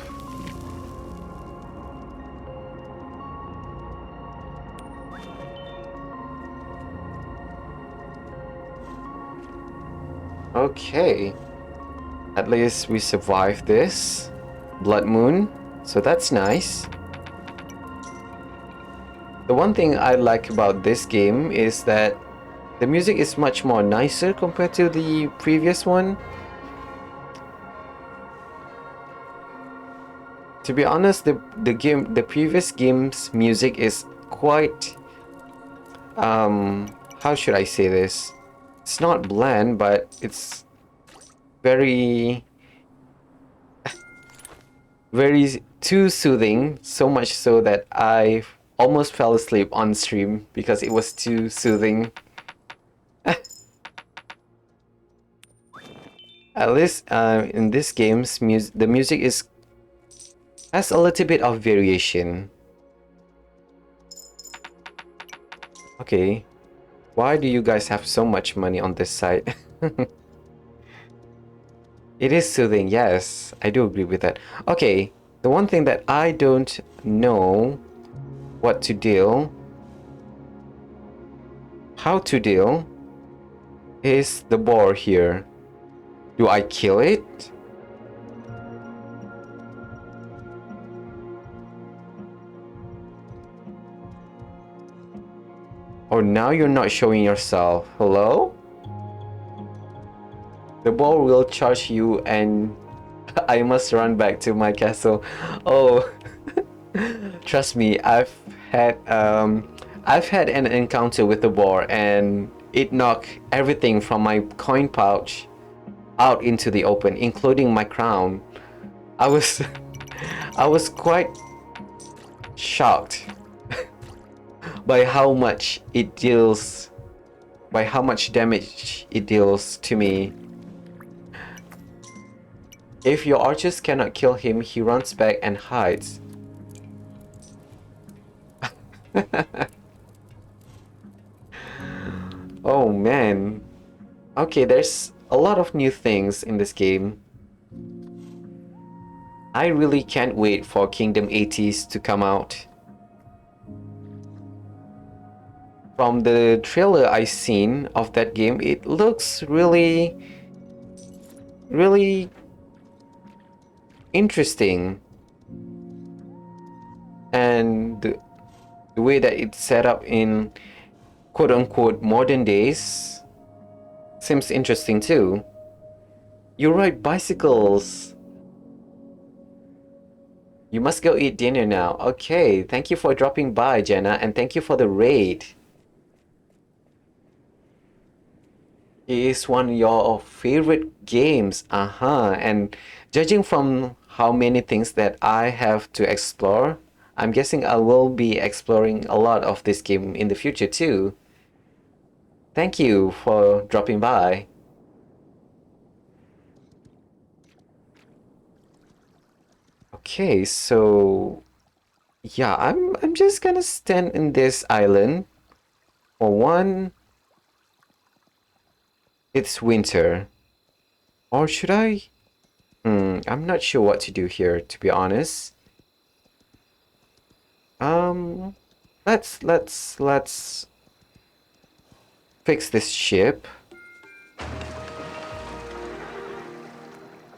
Okay. At least we survived this blood moon, so that's nice. The one thing I like about this game is that the music is much more nicer compared to the previous one. To be honest, the previous game's music is quite how should I say this? It's not bland, but it's very very too soothing, so much so that I almost fell asleep on stream because it was too soothing. At least in this game's the music has a little bit of variation. Okay, why do you guys have so much money on this side? It is soothing, yes, I do agree with that. Okay, the one thing that I don't know how to deal is the boar here. Do I kill it? Oh, now you're not showing yourself. Hello? The boar will charge you and I must run back to my castle. Oh, trust me, I've had an encounter with the boar and it knocked everything from my coin pouch out into the open, including my crown. I was I was quite shocked by how much damage it deals to me. If your archers cannot kill him, he runs back and hides. Oh man. Okay, there's a lot of new things in this game. I really can't wait for Kingdom 80s to come out. From the trailer I seen of that game, it looks really interesting. And the way that it's set up in quote-unquote modern days seems interesting too. You ride bicycles. You must go eat dinner now. Okay, thank you for dropping by, Jenna, and thank you for the raid. It is one of your favorite games. And judging from how many things that I have to explore, I'm guessing I will be exploring a lot of this game in the future too. Thank you for dropping by. Okay, so yeah, I'm just gonna stand in this island. For one, it's winter. Or should I? I'm not sure what to do here, to be honest. Let's fix this ship.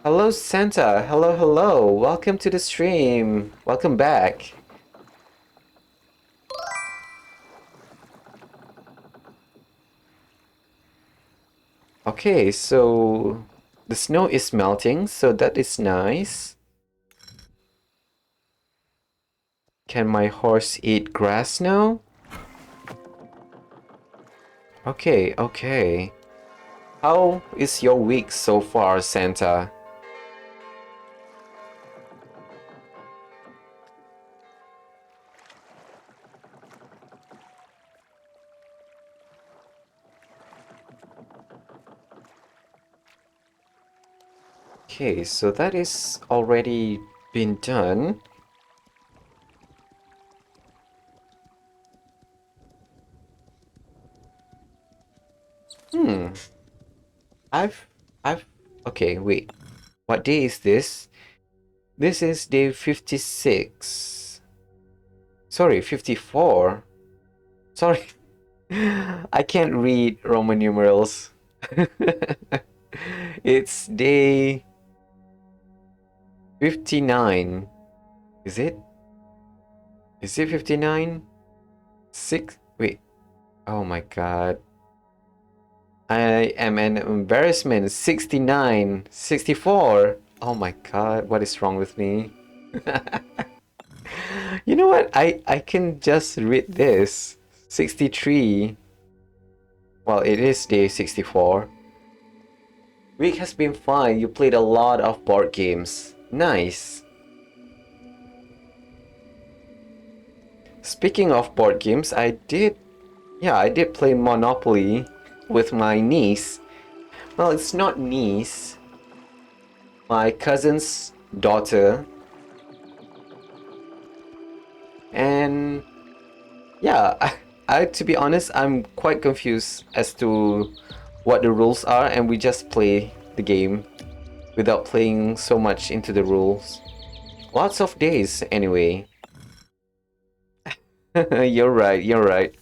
Hello, Santa. Hello, hello. Welcome to the stream. Welcome back. Okay, so the snow is melting, so that is nice. Can my horse eat grass now? Okay, okay. How is your week so far, Santa? Okay, so that is already been done. I've okay, wait. What day is this? This is day 56. Sorry, 54. Sorry. I can't read Roman numerals. It's day 59. Is it? Is it 59? 6? Wait. Oh my god. I am an embarrassment. 69. 64. Oh my god, what is wrong with me? You know what? I can just read this. 63. Well, it is day 64. Week has been fine. You played a lot of board games. Nice. Speaking of board games, I did play Monopoly with my niece. Well, it's not niece, my cousin's daughter. And yeah, to be honest, I'm quite confused as to what the rules are, and we just play the game without playing so much into the rules. Lots of days, anyway. You're right, you're right.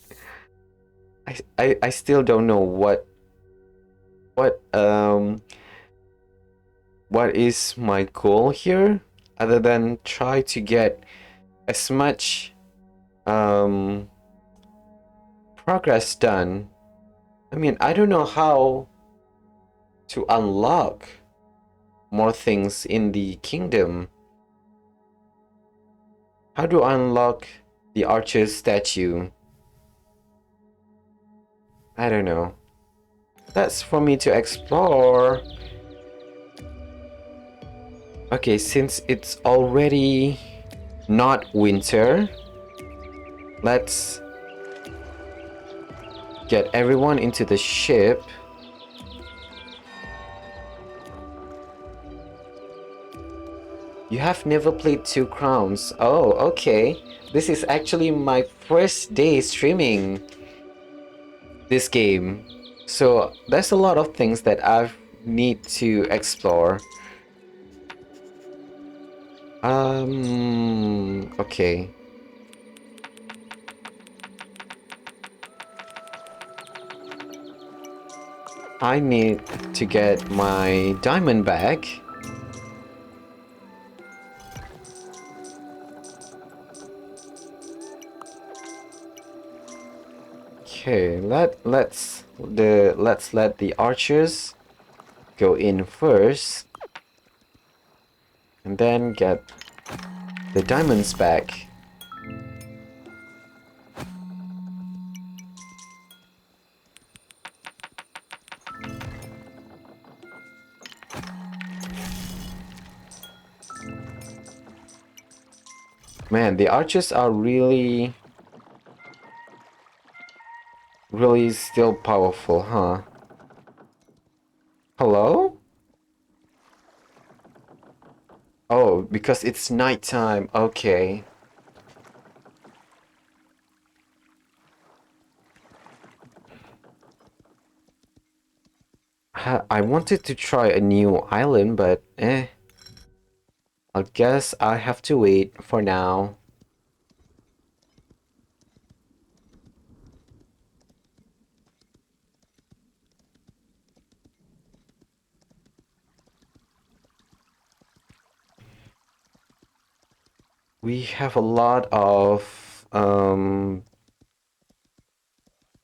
I still don't know what um what is my goal here, other than try to get as much um progress done. I mean, I don't know how to unlock more things in the kingdom. How do I unlock the archer's statue? I don't know. That's for me to explore. Okay, since it's already not winter, let's get everyone into the ship. You have never played Two Crowns. Oh, okay. This is actually my first day streaming this game. So there's a lot of things that I need to explore. Okay. I need to get my diamond back. Okay, let's let the archers go in first, and then get the diamonds back. Man, the archers are really still powerful, huh? Hello? Oh, because it's nighttime. Okay. I wanted to try a new island, but I guess I have to wait for now. We have a lot of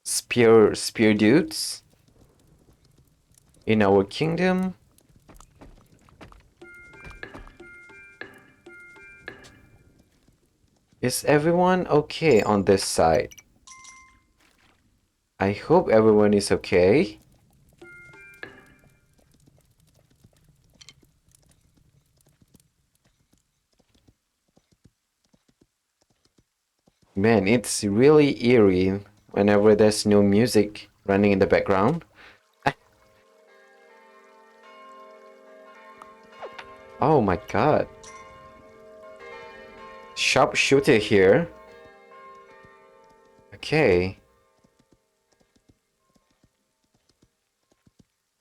spear dudes in our kingdom. Is everyone okay on this side? I hope everyone is okay. Man, it's really eerie whenever there's no music running in the background. Oh my god. Sharpshooter here. Okay.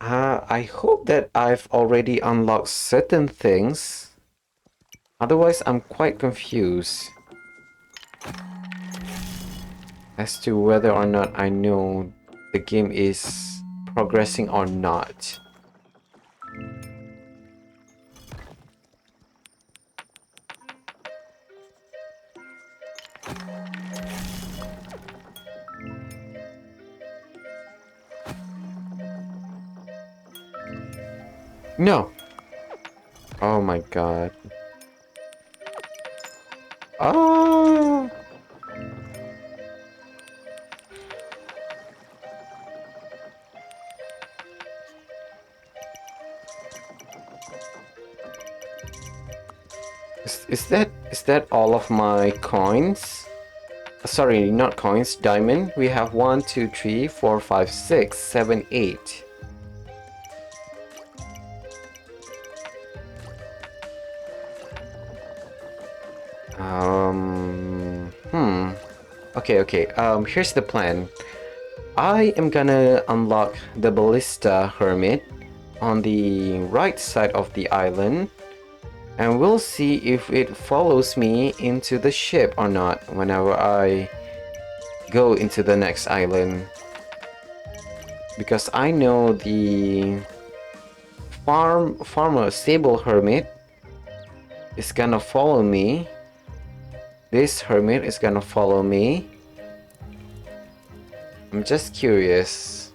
I hope that I've already unlocked certain things. Otherwise, I'm quite confused as to whether or not I know the game is progressing or not. No! Oh my god. Oh! Is that all of my coins? Sorry, not coins, diamond. We have 1, 2, 3, 4, 5, 6, 7, 8. Okay. Here's the plan. I am gonna unlock the Ballista Hermit on the right side of the island, and we'll see if it follows me into the ship or not whenever I go into the next island. Because I know the farmer stable hermit is gonna follow me. This hermit is gonna follow me. I'm just curious.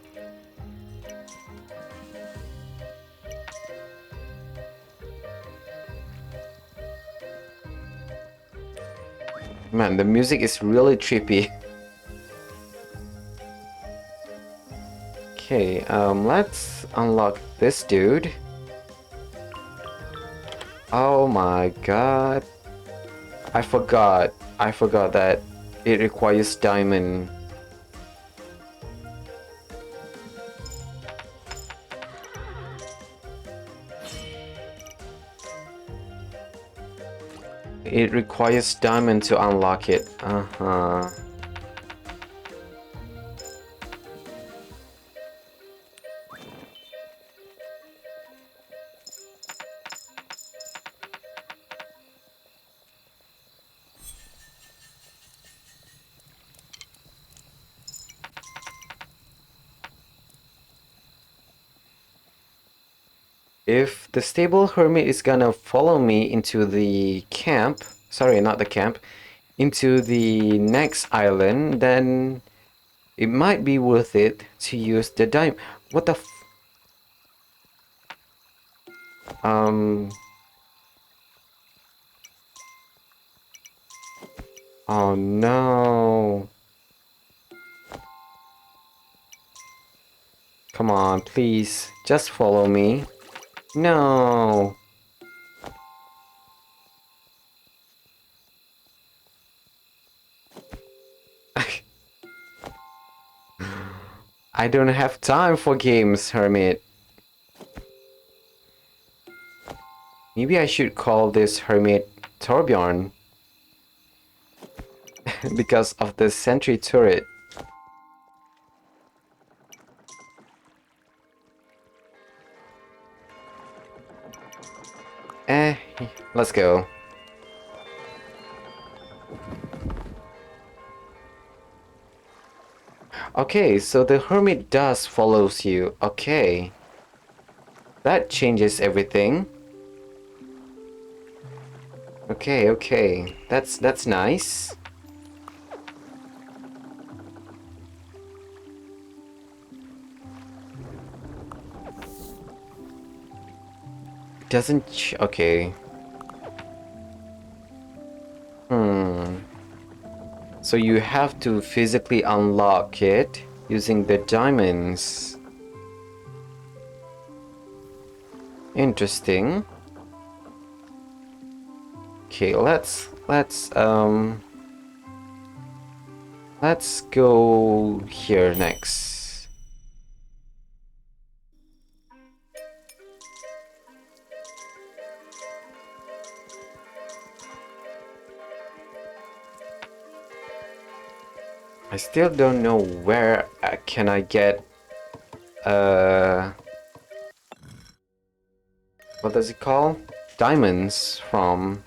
Man, the music is really trippy. Okay, let's unlock this dude. Oh my god. I forgot that it requires diamond. It requires diamond to unlock it. Uh-huh. If the stable hermit is gonna follow me into the camp, sorry, not the camp, into the next island, then it might be worth it to use the diamond. What the f- Oh no. Come on, please. Just follow me. No. I don't have time for games, Hermit. Maybe I should call this Hermit Torbjorn. Because of the sentry turret. Let's go. Okay, so the hermit does follows you. Okay. That changes everything. Okay. That's nice. Okay. So you have to physically unlock it using the diamonds. Interesting. Okay, let's go here next. I still don't know where can I get what does it call? Diamonds from.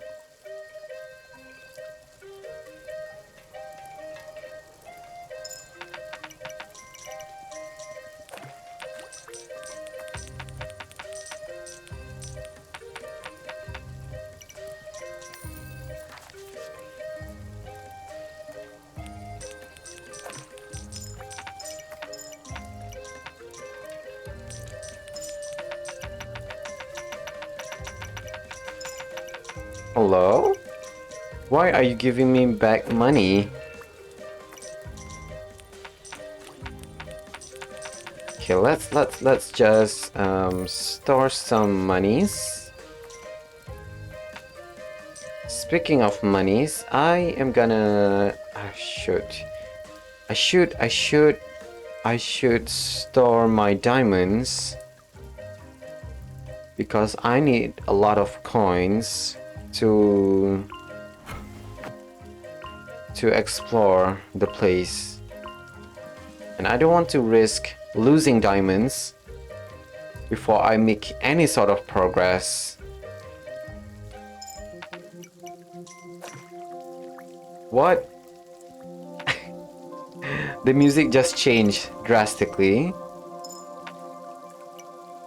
Hello? Why are you giving me back money? Okay, let's just store some monies. Speaking of monies, I am gonna... I should store my diamonds because I need a lot of coins to explore the place. And I don't want to risk losing diamonds before I make any sort of progress. What? The music just changed drastically.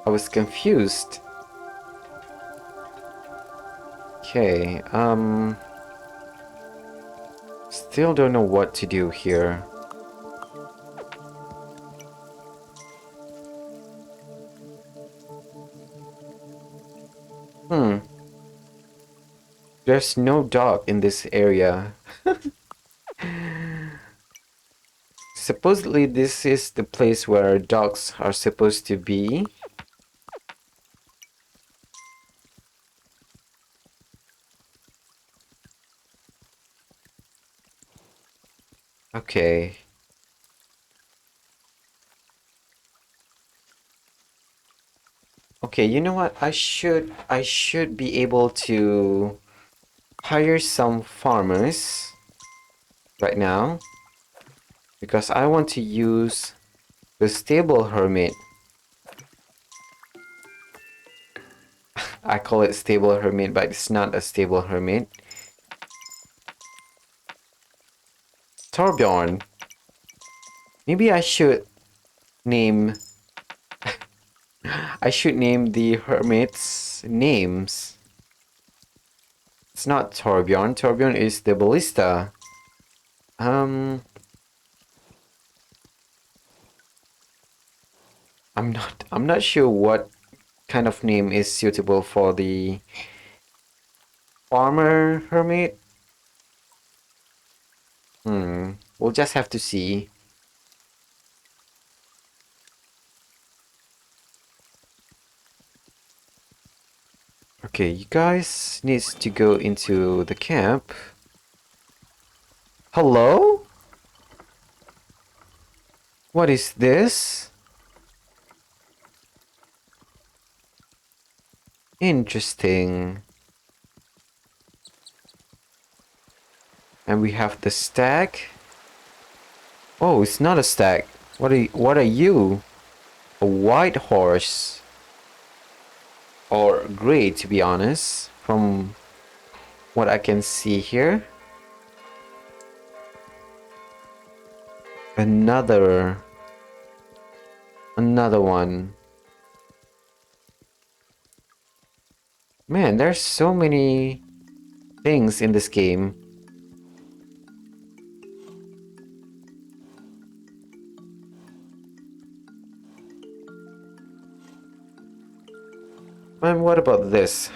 I was confused. Okay, still don't know what to do here. There's no dog in this area. Supposedly this is the place where dogs are supposed to be. Okay. Okay, you know what? I should be able to hire some farmers right now because I want to use the stable hermit. I call it stable hermit, but it's not a stable hermit. Torbjorn. Maybe I should name the hermits names. It's not Torbjorn. Torbjorn is the ballista. I'm not sure what kind of name is suitable for the farmer hermit. We'll just have to see. Okay, you guys needs to go into the camp. Hello? What is this? Interesting. And we have the stag. Oh, it's not a stag. What are you? A white horse. Or gray, to be honest, from what I can see here. Another one. Man, there's so many things in this game. And what about this?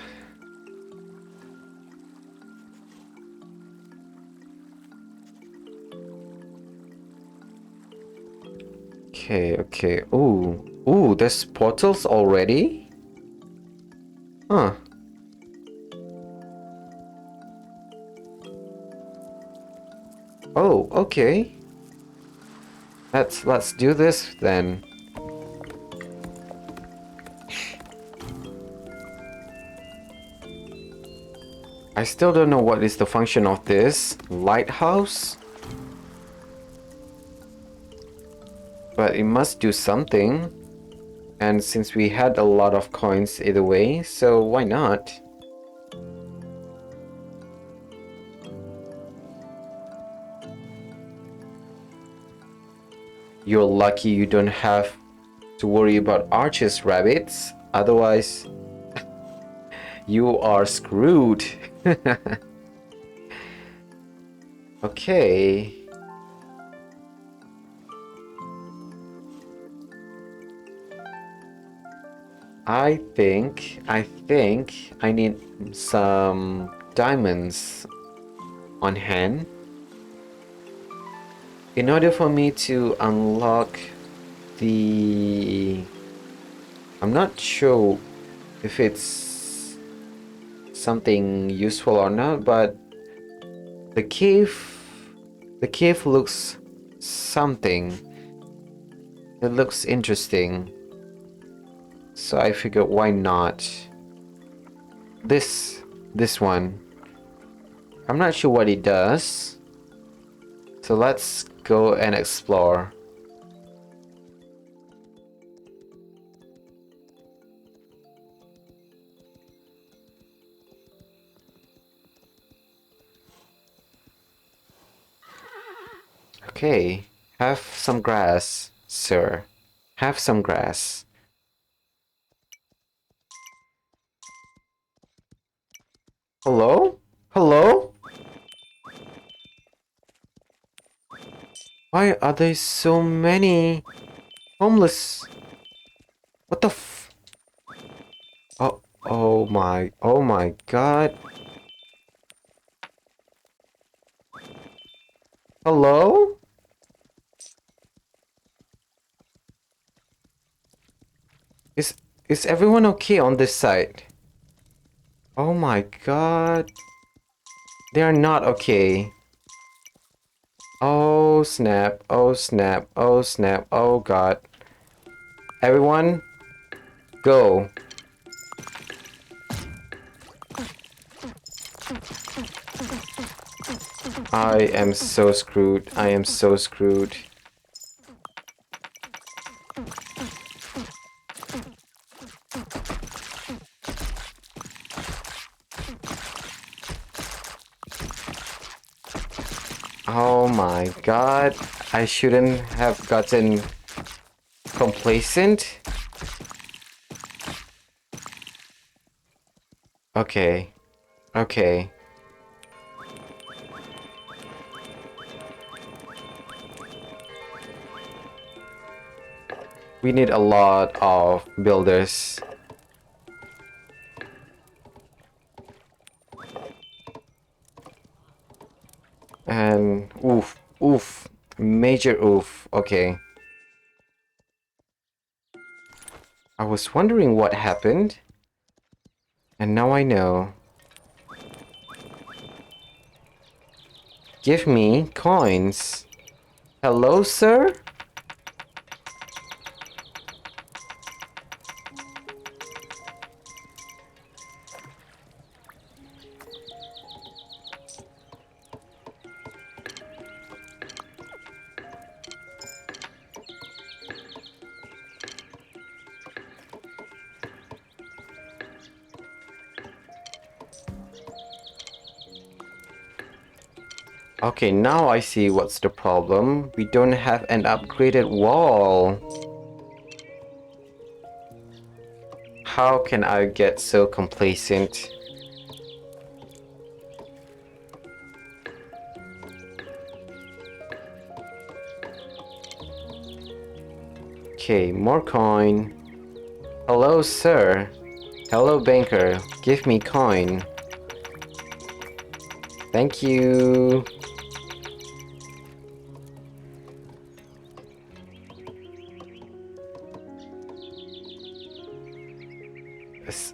Okay. Ooh, there's portals already? Huh. Oh, okay. Let's do this then. I still don't know what is the function of this lighthouse. But it must do something. And since we had a lot of coins either way, so why not? You're lucky you don't have to worry about archers, rabbits. Otherwise, you are screwed. Okay. I think I need some diamonds on hand in order for me to unlock the... I'm not sure if it's something useful or not, but the cave looks something. It looks interesting. So I figured why not? This one. I'm not sure what it does. So let's go and explore. Okay, have some grass, sir. Have some grass. Hello? Hello? Why are there so many homeless? What the f- oh my god. Hello? Is is everyone okay on this side? Oh my god. They are not okay. Oh snap. Oh snap. Oh snap. Oh god. Everyone, go. I am so screwed. I am so screwed. Oh my god. I shouldn't have gotten complacent. Okay. Okay. We need a lot of builders. And oof, oof, major oof. Okay. I was wondering what happened, and now I know. Give me coins. Hello, sir? Okay, now I see what's the problem. We don't have an upgraded wall. How can I get so complacent? Okay, more coin. Hello, sir. Hello, banker. Give me coin. Thank you.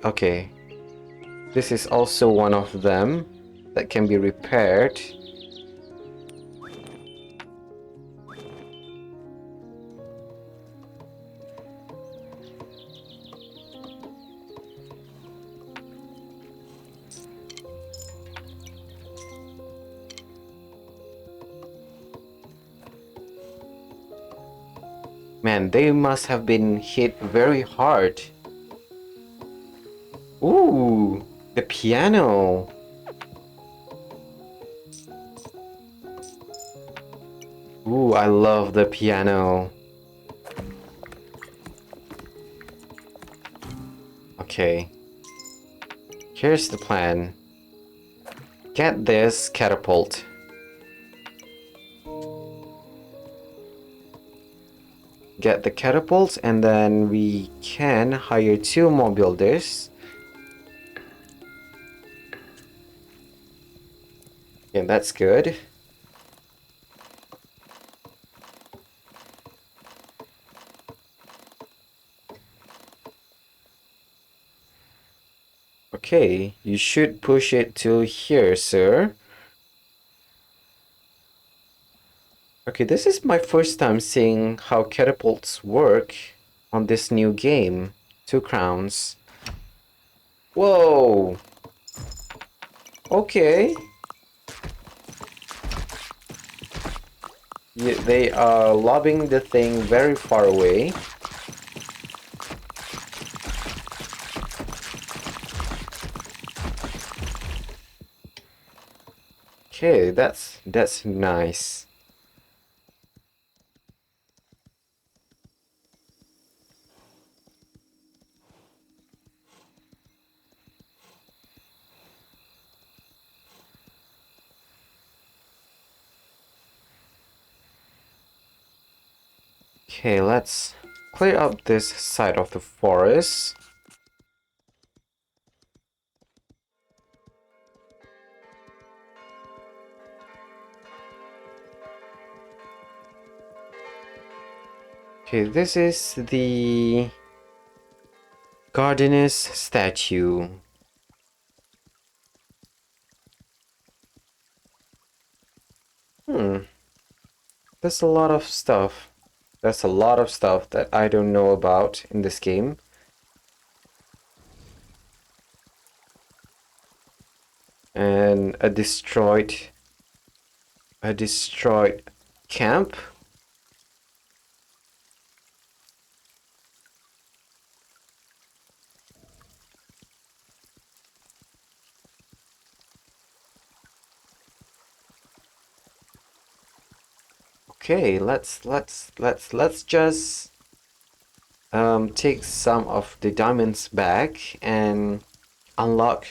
Okay. This is also one of them that can be repaired. Man, they must have been hit very hard. Ooh, the piano. Ooh, I love the piano. Okay. Here's the plan. Get this catapult. Get the catapult and then we can hire 2 more builders. Yeah, that's good. Okay, you should push it till here, sir. Okay, this is my first time seeing how catapults work on this new game. 2 crowns. Whoa! Okay. Yeah, they are lobbing the thing very far away. Okay, that's nice. Okay, let's clear up this side of the forest. Okay, this is the gardener's statue. Hmm, there's a lot of stuff. There's a lot of stuff that I don't know about in this game. And a destroyed camp. Okay, let's just take some of the diamonds back and unlock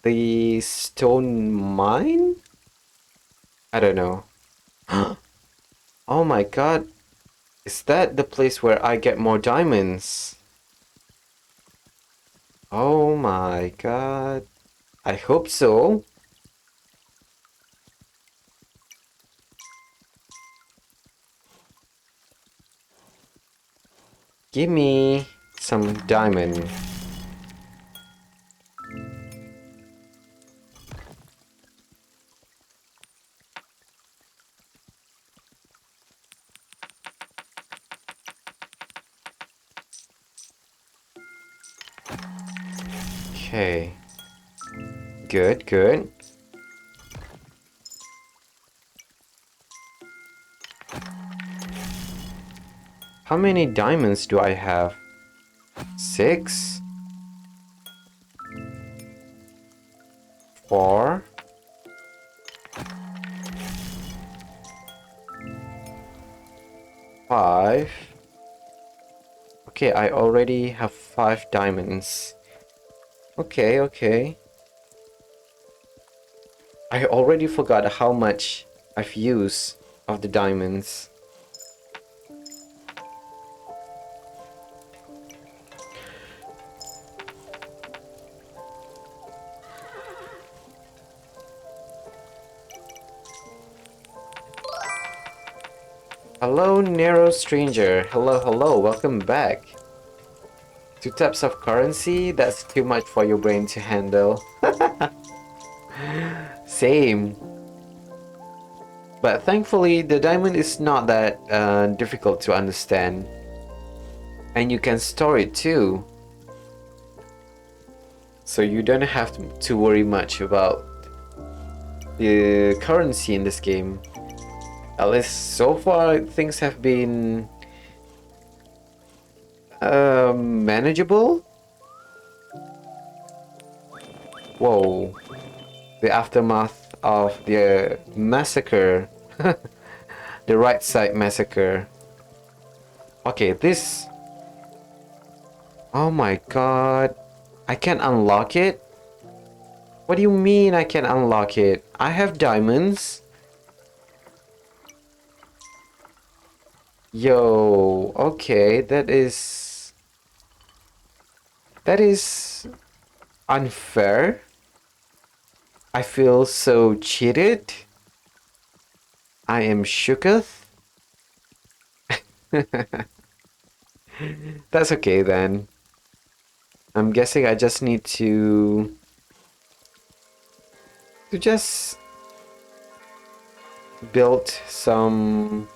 the stone mine? I don't know. Oh my god, is that the place where I get more diamonds? Oh my god. I hope so. Give me some diamond. Okay. Good, good. How many diamonds do I have? 6? 4? 5? Okay, I already have 5 diamonds. Okay, okay. I already forgot how much I've used of the diamonds. Hello, narrow stranger. Hello, hello, welcome back. 2 types of currency? That's too much for your brain to handle. Same. But thankfully, the diamond is not that difficult to understand. And you can store it too. So you don't have to worry much about the currency in this game. At least so far, things have been manageable. Whoa. The aftermath of the massacre. The right side massacre. Okay, this... Oh my god. I can't unlock it? What do you mean I can unlock it? I have diamonds. Yo, okay, that is... That is unfair. I feel so cheated. I am shooketh. That's okay then. I'm guessing I just need to just build some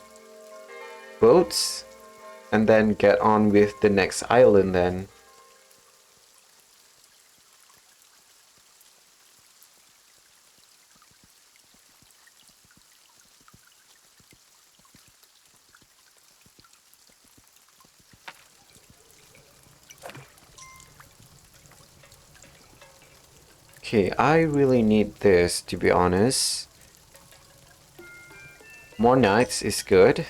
boats and then get on with the next island then. Okay, I really need this, to be honest. More knights is good.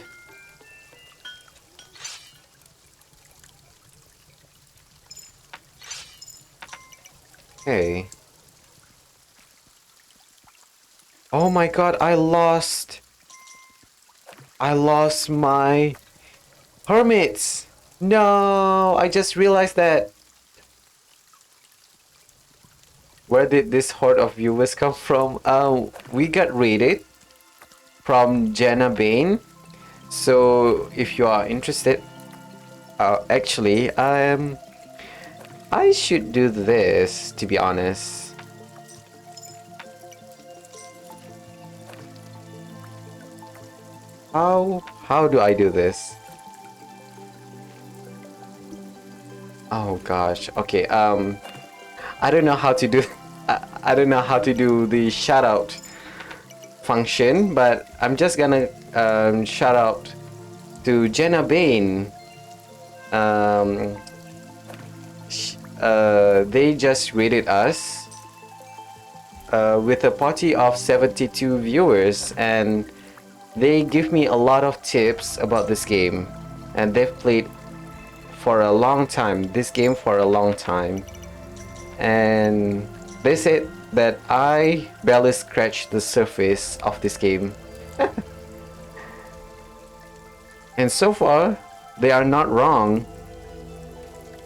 Okay. Oh my god, I lost my hermits. No, I just realized that. Where did this horde of viewers come from? We got raided from Jenna Bain. So if you are interested, actually, I should do this, to be honest. How do I do this? Oh gosh. Okay. I don't know how to do. I don't know how to do the shout out function, but I'm just gonna shout out to Jenna Bain. Um, they just rated us with a party of 72 viewers, and they give me a lot of tips about this game, and they've played for a long time, this game for a long time, and they said that I barely scratched the surface of this game. And so far, they are not wrong.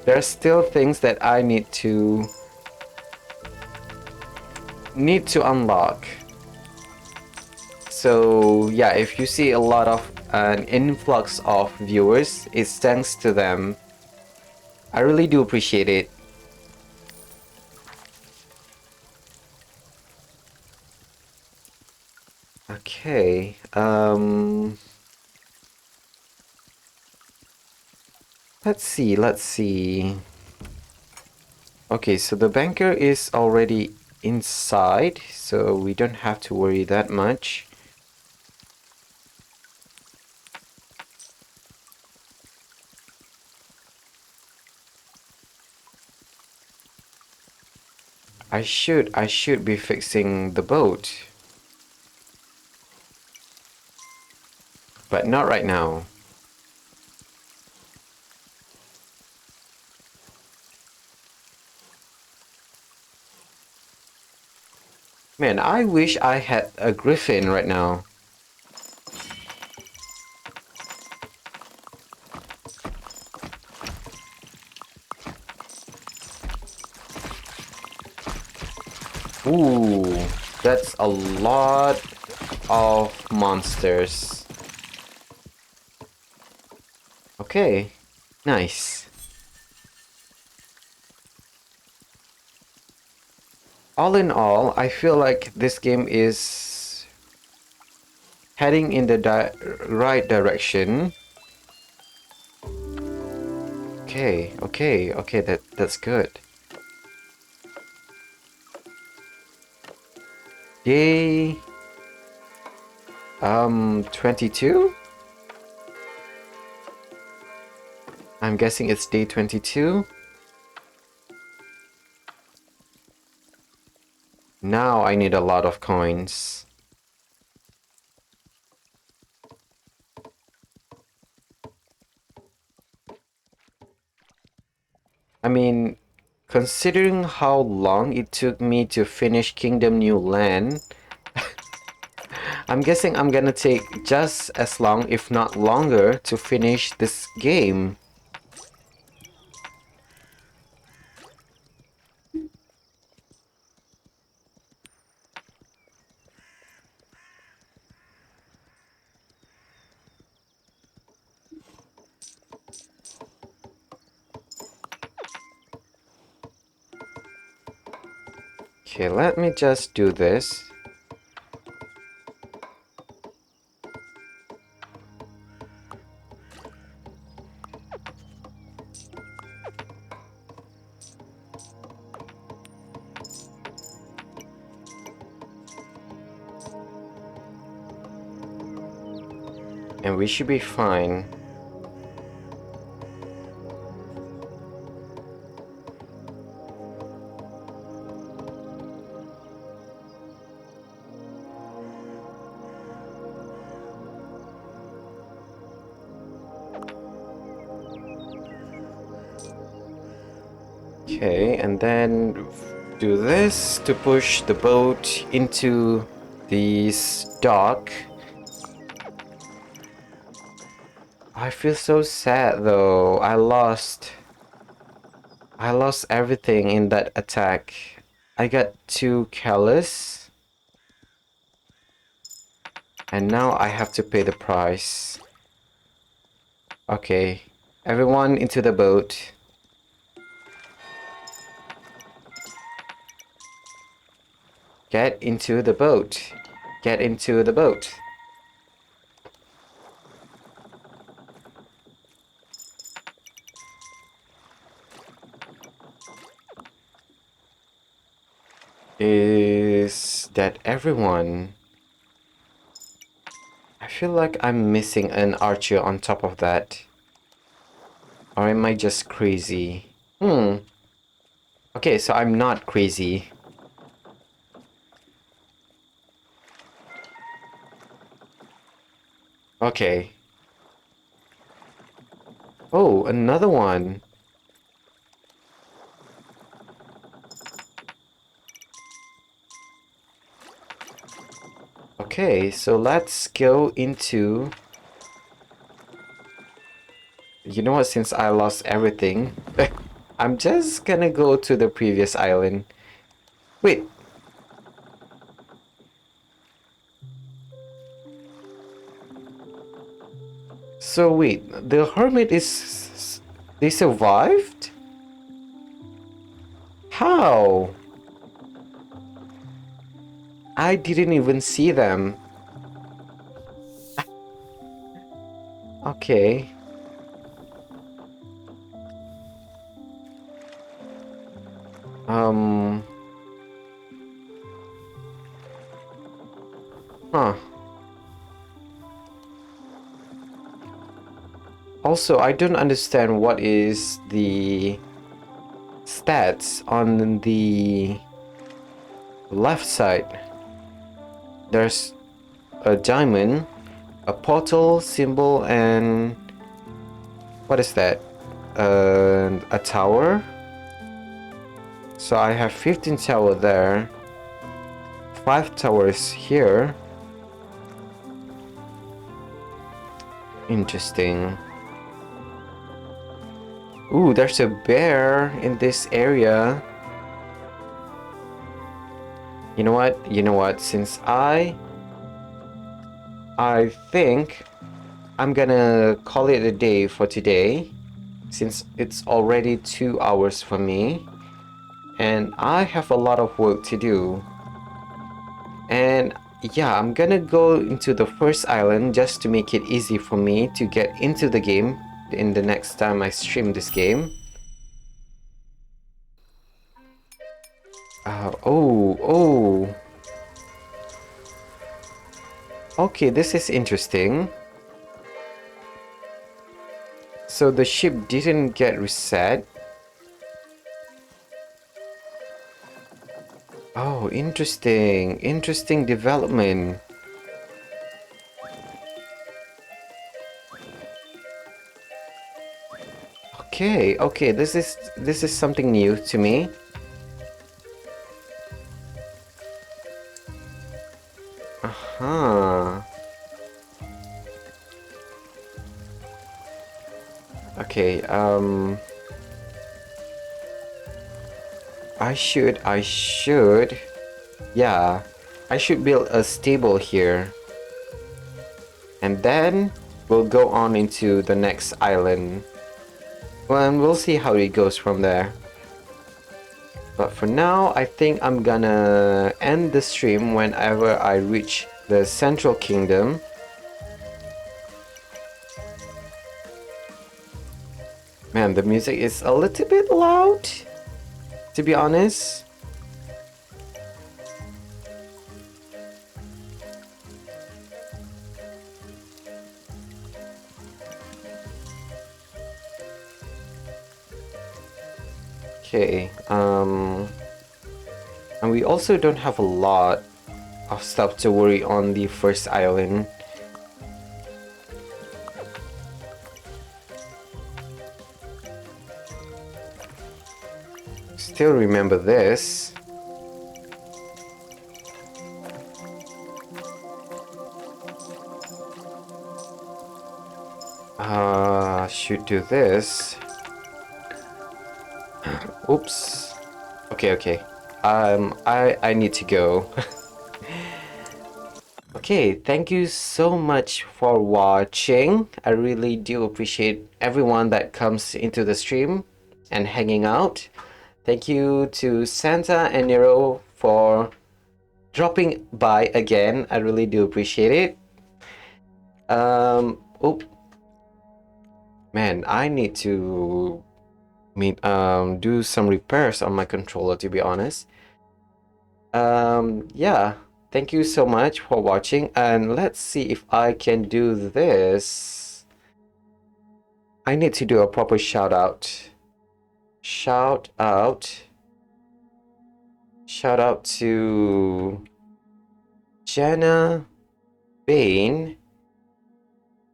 There are still things that I need to unlock. So yeah, if you see a lot of an influx of viewers, it's thanks to them. I really do appreciate it. Okay, let's see. Okay, so the banker is already inside, so we don't have to worry that much. I should be fixing the boat, but not right now. Man, I wish I had a griffin right now. Ooh, that's a lot of monsters. Okay, nice. All in all, I feel like this game is heading in the right direction. Okay, that's good. Day 22? I'm guessing it's day 22. Now I need a lot of coins. I mean, considering how long it took me to finish Kingdom New Land, I'm guessing I'm gonna take just as long, if not longer, to finish this game. Okay, let me just do this. And we should be fine. Okay, and then do this to push the boat into this dock. I feel so sad though. I lost everything in that attack. I got too careless. And now I have to pay the price. Okay, everyone into the boat. Get into the boat. Get into the boat. Is that everyone? I feel like I'm missing an archer on top of that. Or am I just crazy? Okay, so I'm not crazy. Okay. Oh, another one. Okay, so let's go into... You know what, since I lost everything, I'm just gonna go to the previous island. Wait. So wait, the hermit is... They survived? How? I didn't even see them. Okay. Huh. Also, I don't understand what is the stats on the left side. There's a diamond, a portal symbol, and what is that? A tower. So I have 15 tower there, 5 towers here. Interesting. Ooh, there's a bear in this area. You know what? You know what? Since I think I'm gonna call it a day for today, since it's already 2 hours for me and I have a lot of work to do. And yeah, I'm gonna go into the first island just to make it easy for me to get into the game in the next time I stream this game. Oh. Okay, this is interesting. So the ship didn't get reset. Oh, interesting. Interesting development. Okay, this is something new to me. Okay, I should, yeah, I should build a stable here. And then we'll go on into the next island. Well, and we'll see how it goes from there. But for now, I think I'm gonna end the stream whenever I reach the Central Kingdom. Man, the music is a little bit loud, to be honest. Okay, and we also don't have a lot of stuff to worry on the first island. Still remember this. Should do this. Oops. Okay. I need to go. Okay, thank you so much for watching. I really do appreciate everyone that comes into the stream and hanging out. Thank you to Santa and Nero for dropping by again. I really do appreciate it. Oop. Man, I need to do some repairs on my controller, to be honest. Yeah, thank you so much for watching, and let's see if I can do this. I need to do a proper shout out. Shout out to Jenna Bain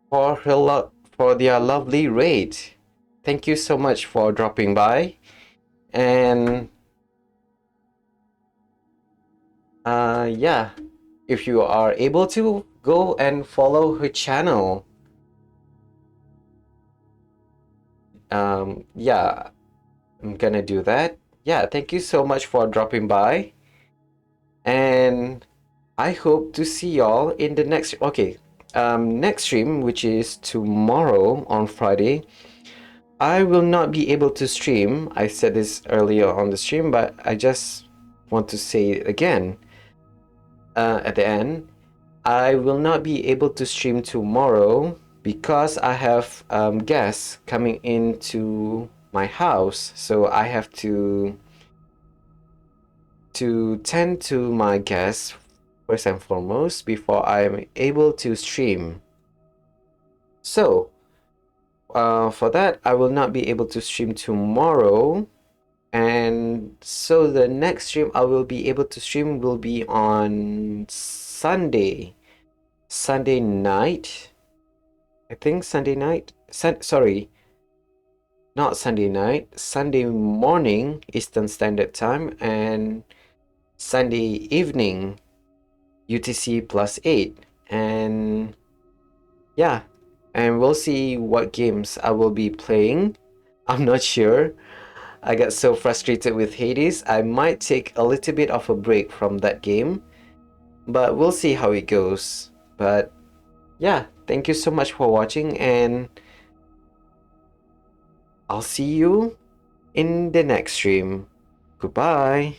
for their lovely raid. Thank you so much for dropping by, and yeah, if you are able to, go and follow her channel. Yeah, I'm gonna do that. Yeah, thank you so much for dropping by, and I hope to see y'all in the next next stream, which is tomorrow on Friday. I will not be able to stream. I said this earlier on the stream, but I just want to say it again at the end. I will not be able to stream tomorrow because I have guests coming into my house, so I have to tend to my guests first and foremost before I'm able to stream. So for that, I will not be able to stream tomorrow, and so the next stream I will be able to stream will be on Sunday night. I think Sunday night. Sorry, not Sunday night. Sunday morning Eastern Standard Time, and Sunday evening UTC +8. And yeah, and we'll see what games I will be playing. I'm not sure. I got so frustrated with Hades, I might take a little bit of a break from that game, but we'll see how it goes. But yeah, thank you so much for watching, and I'll see you in the next stream. Goodbye.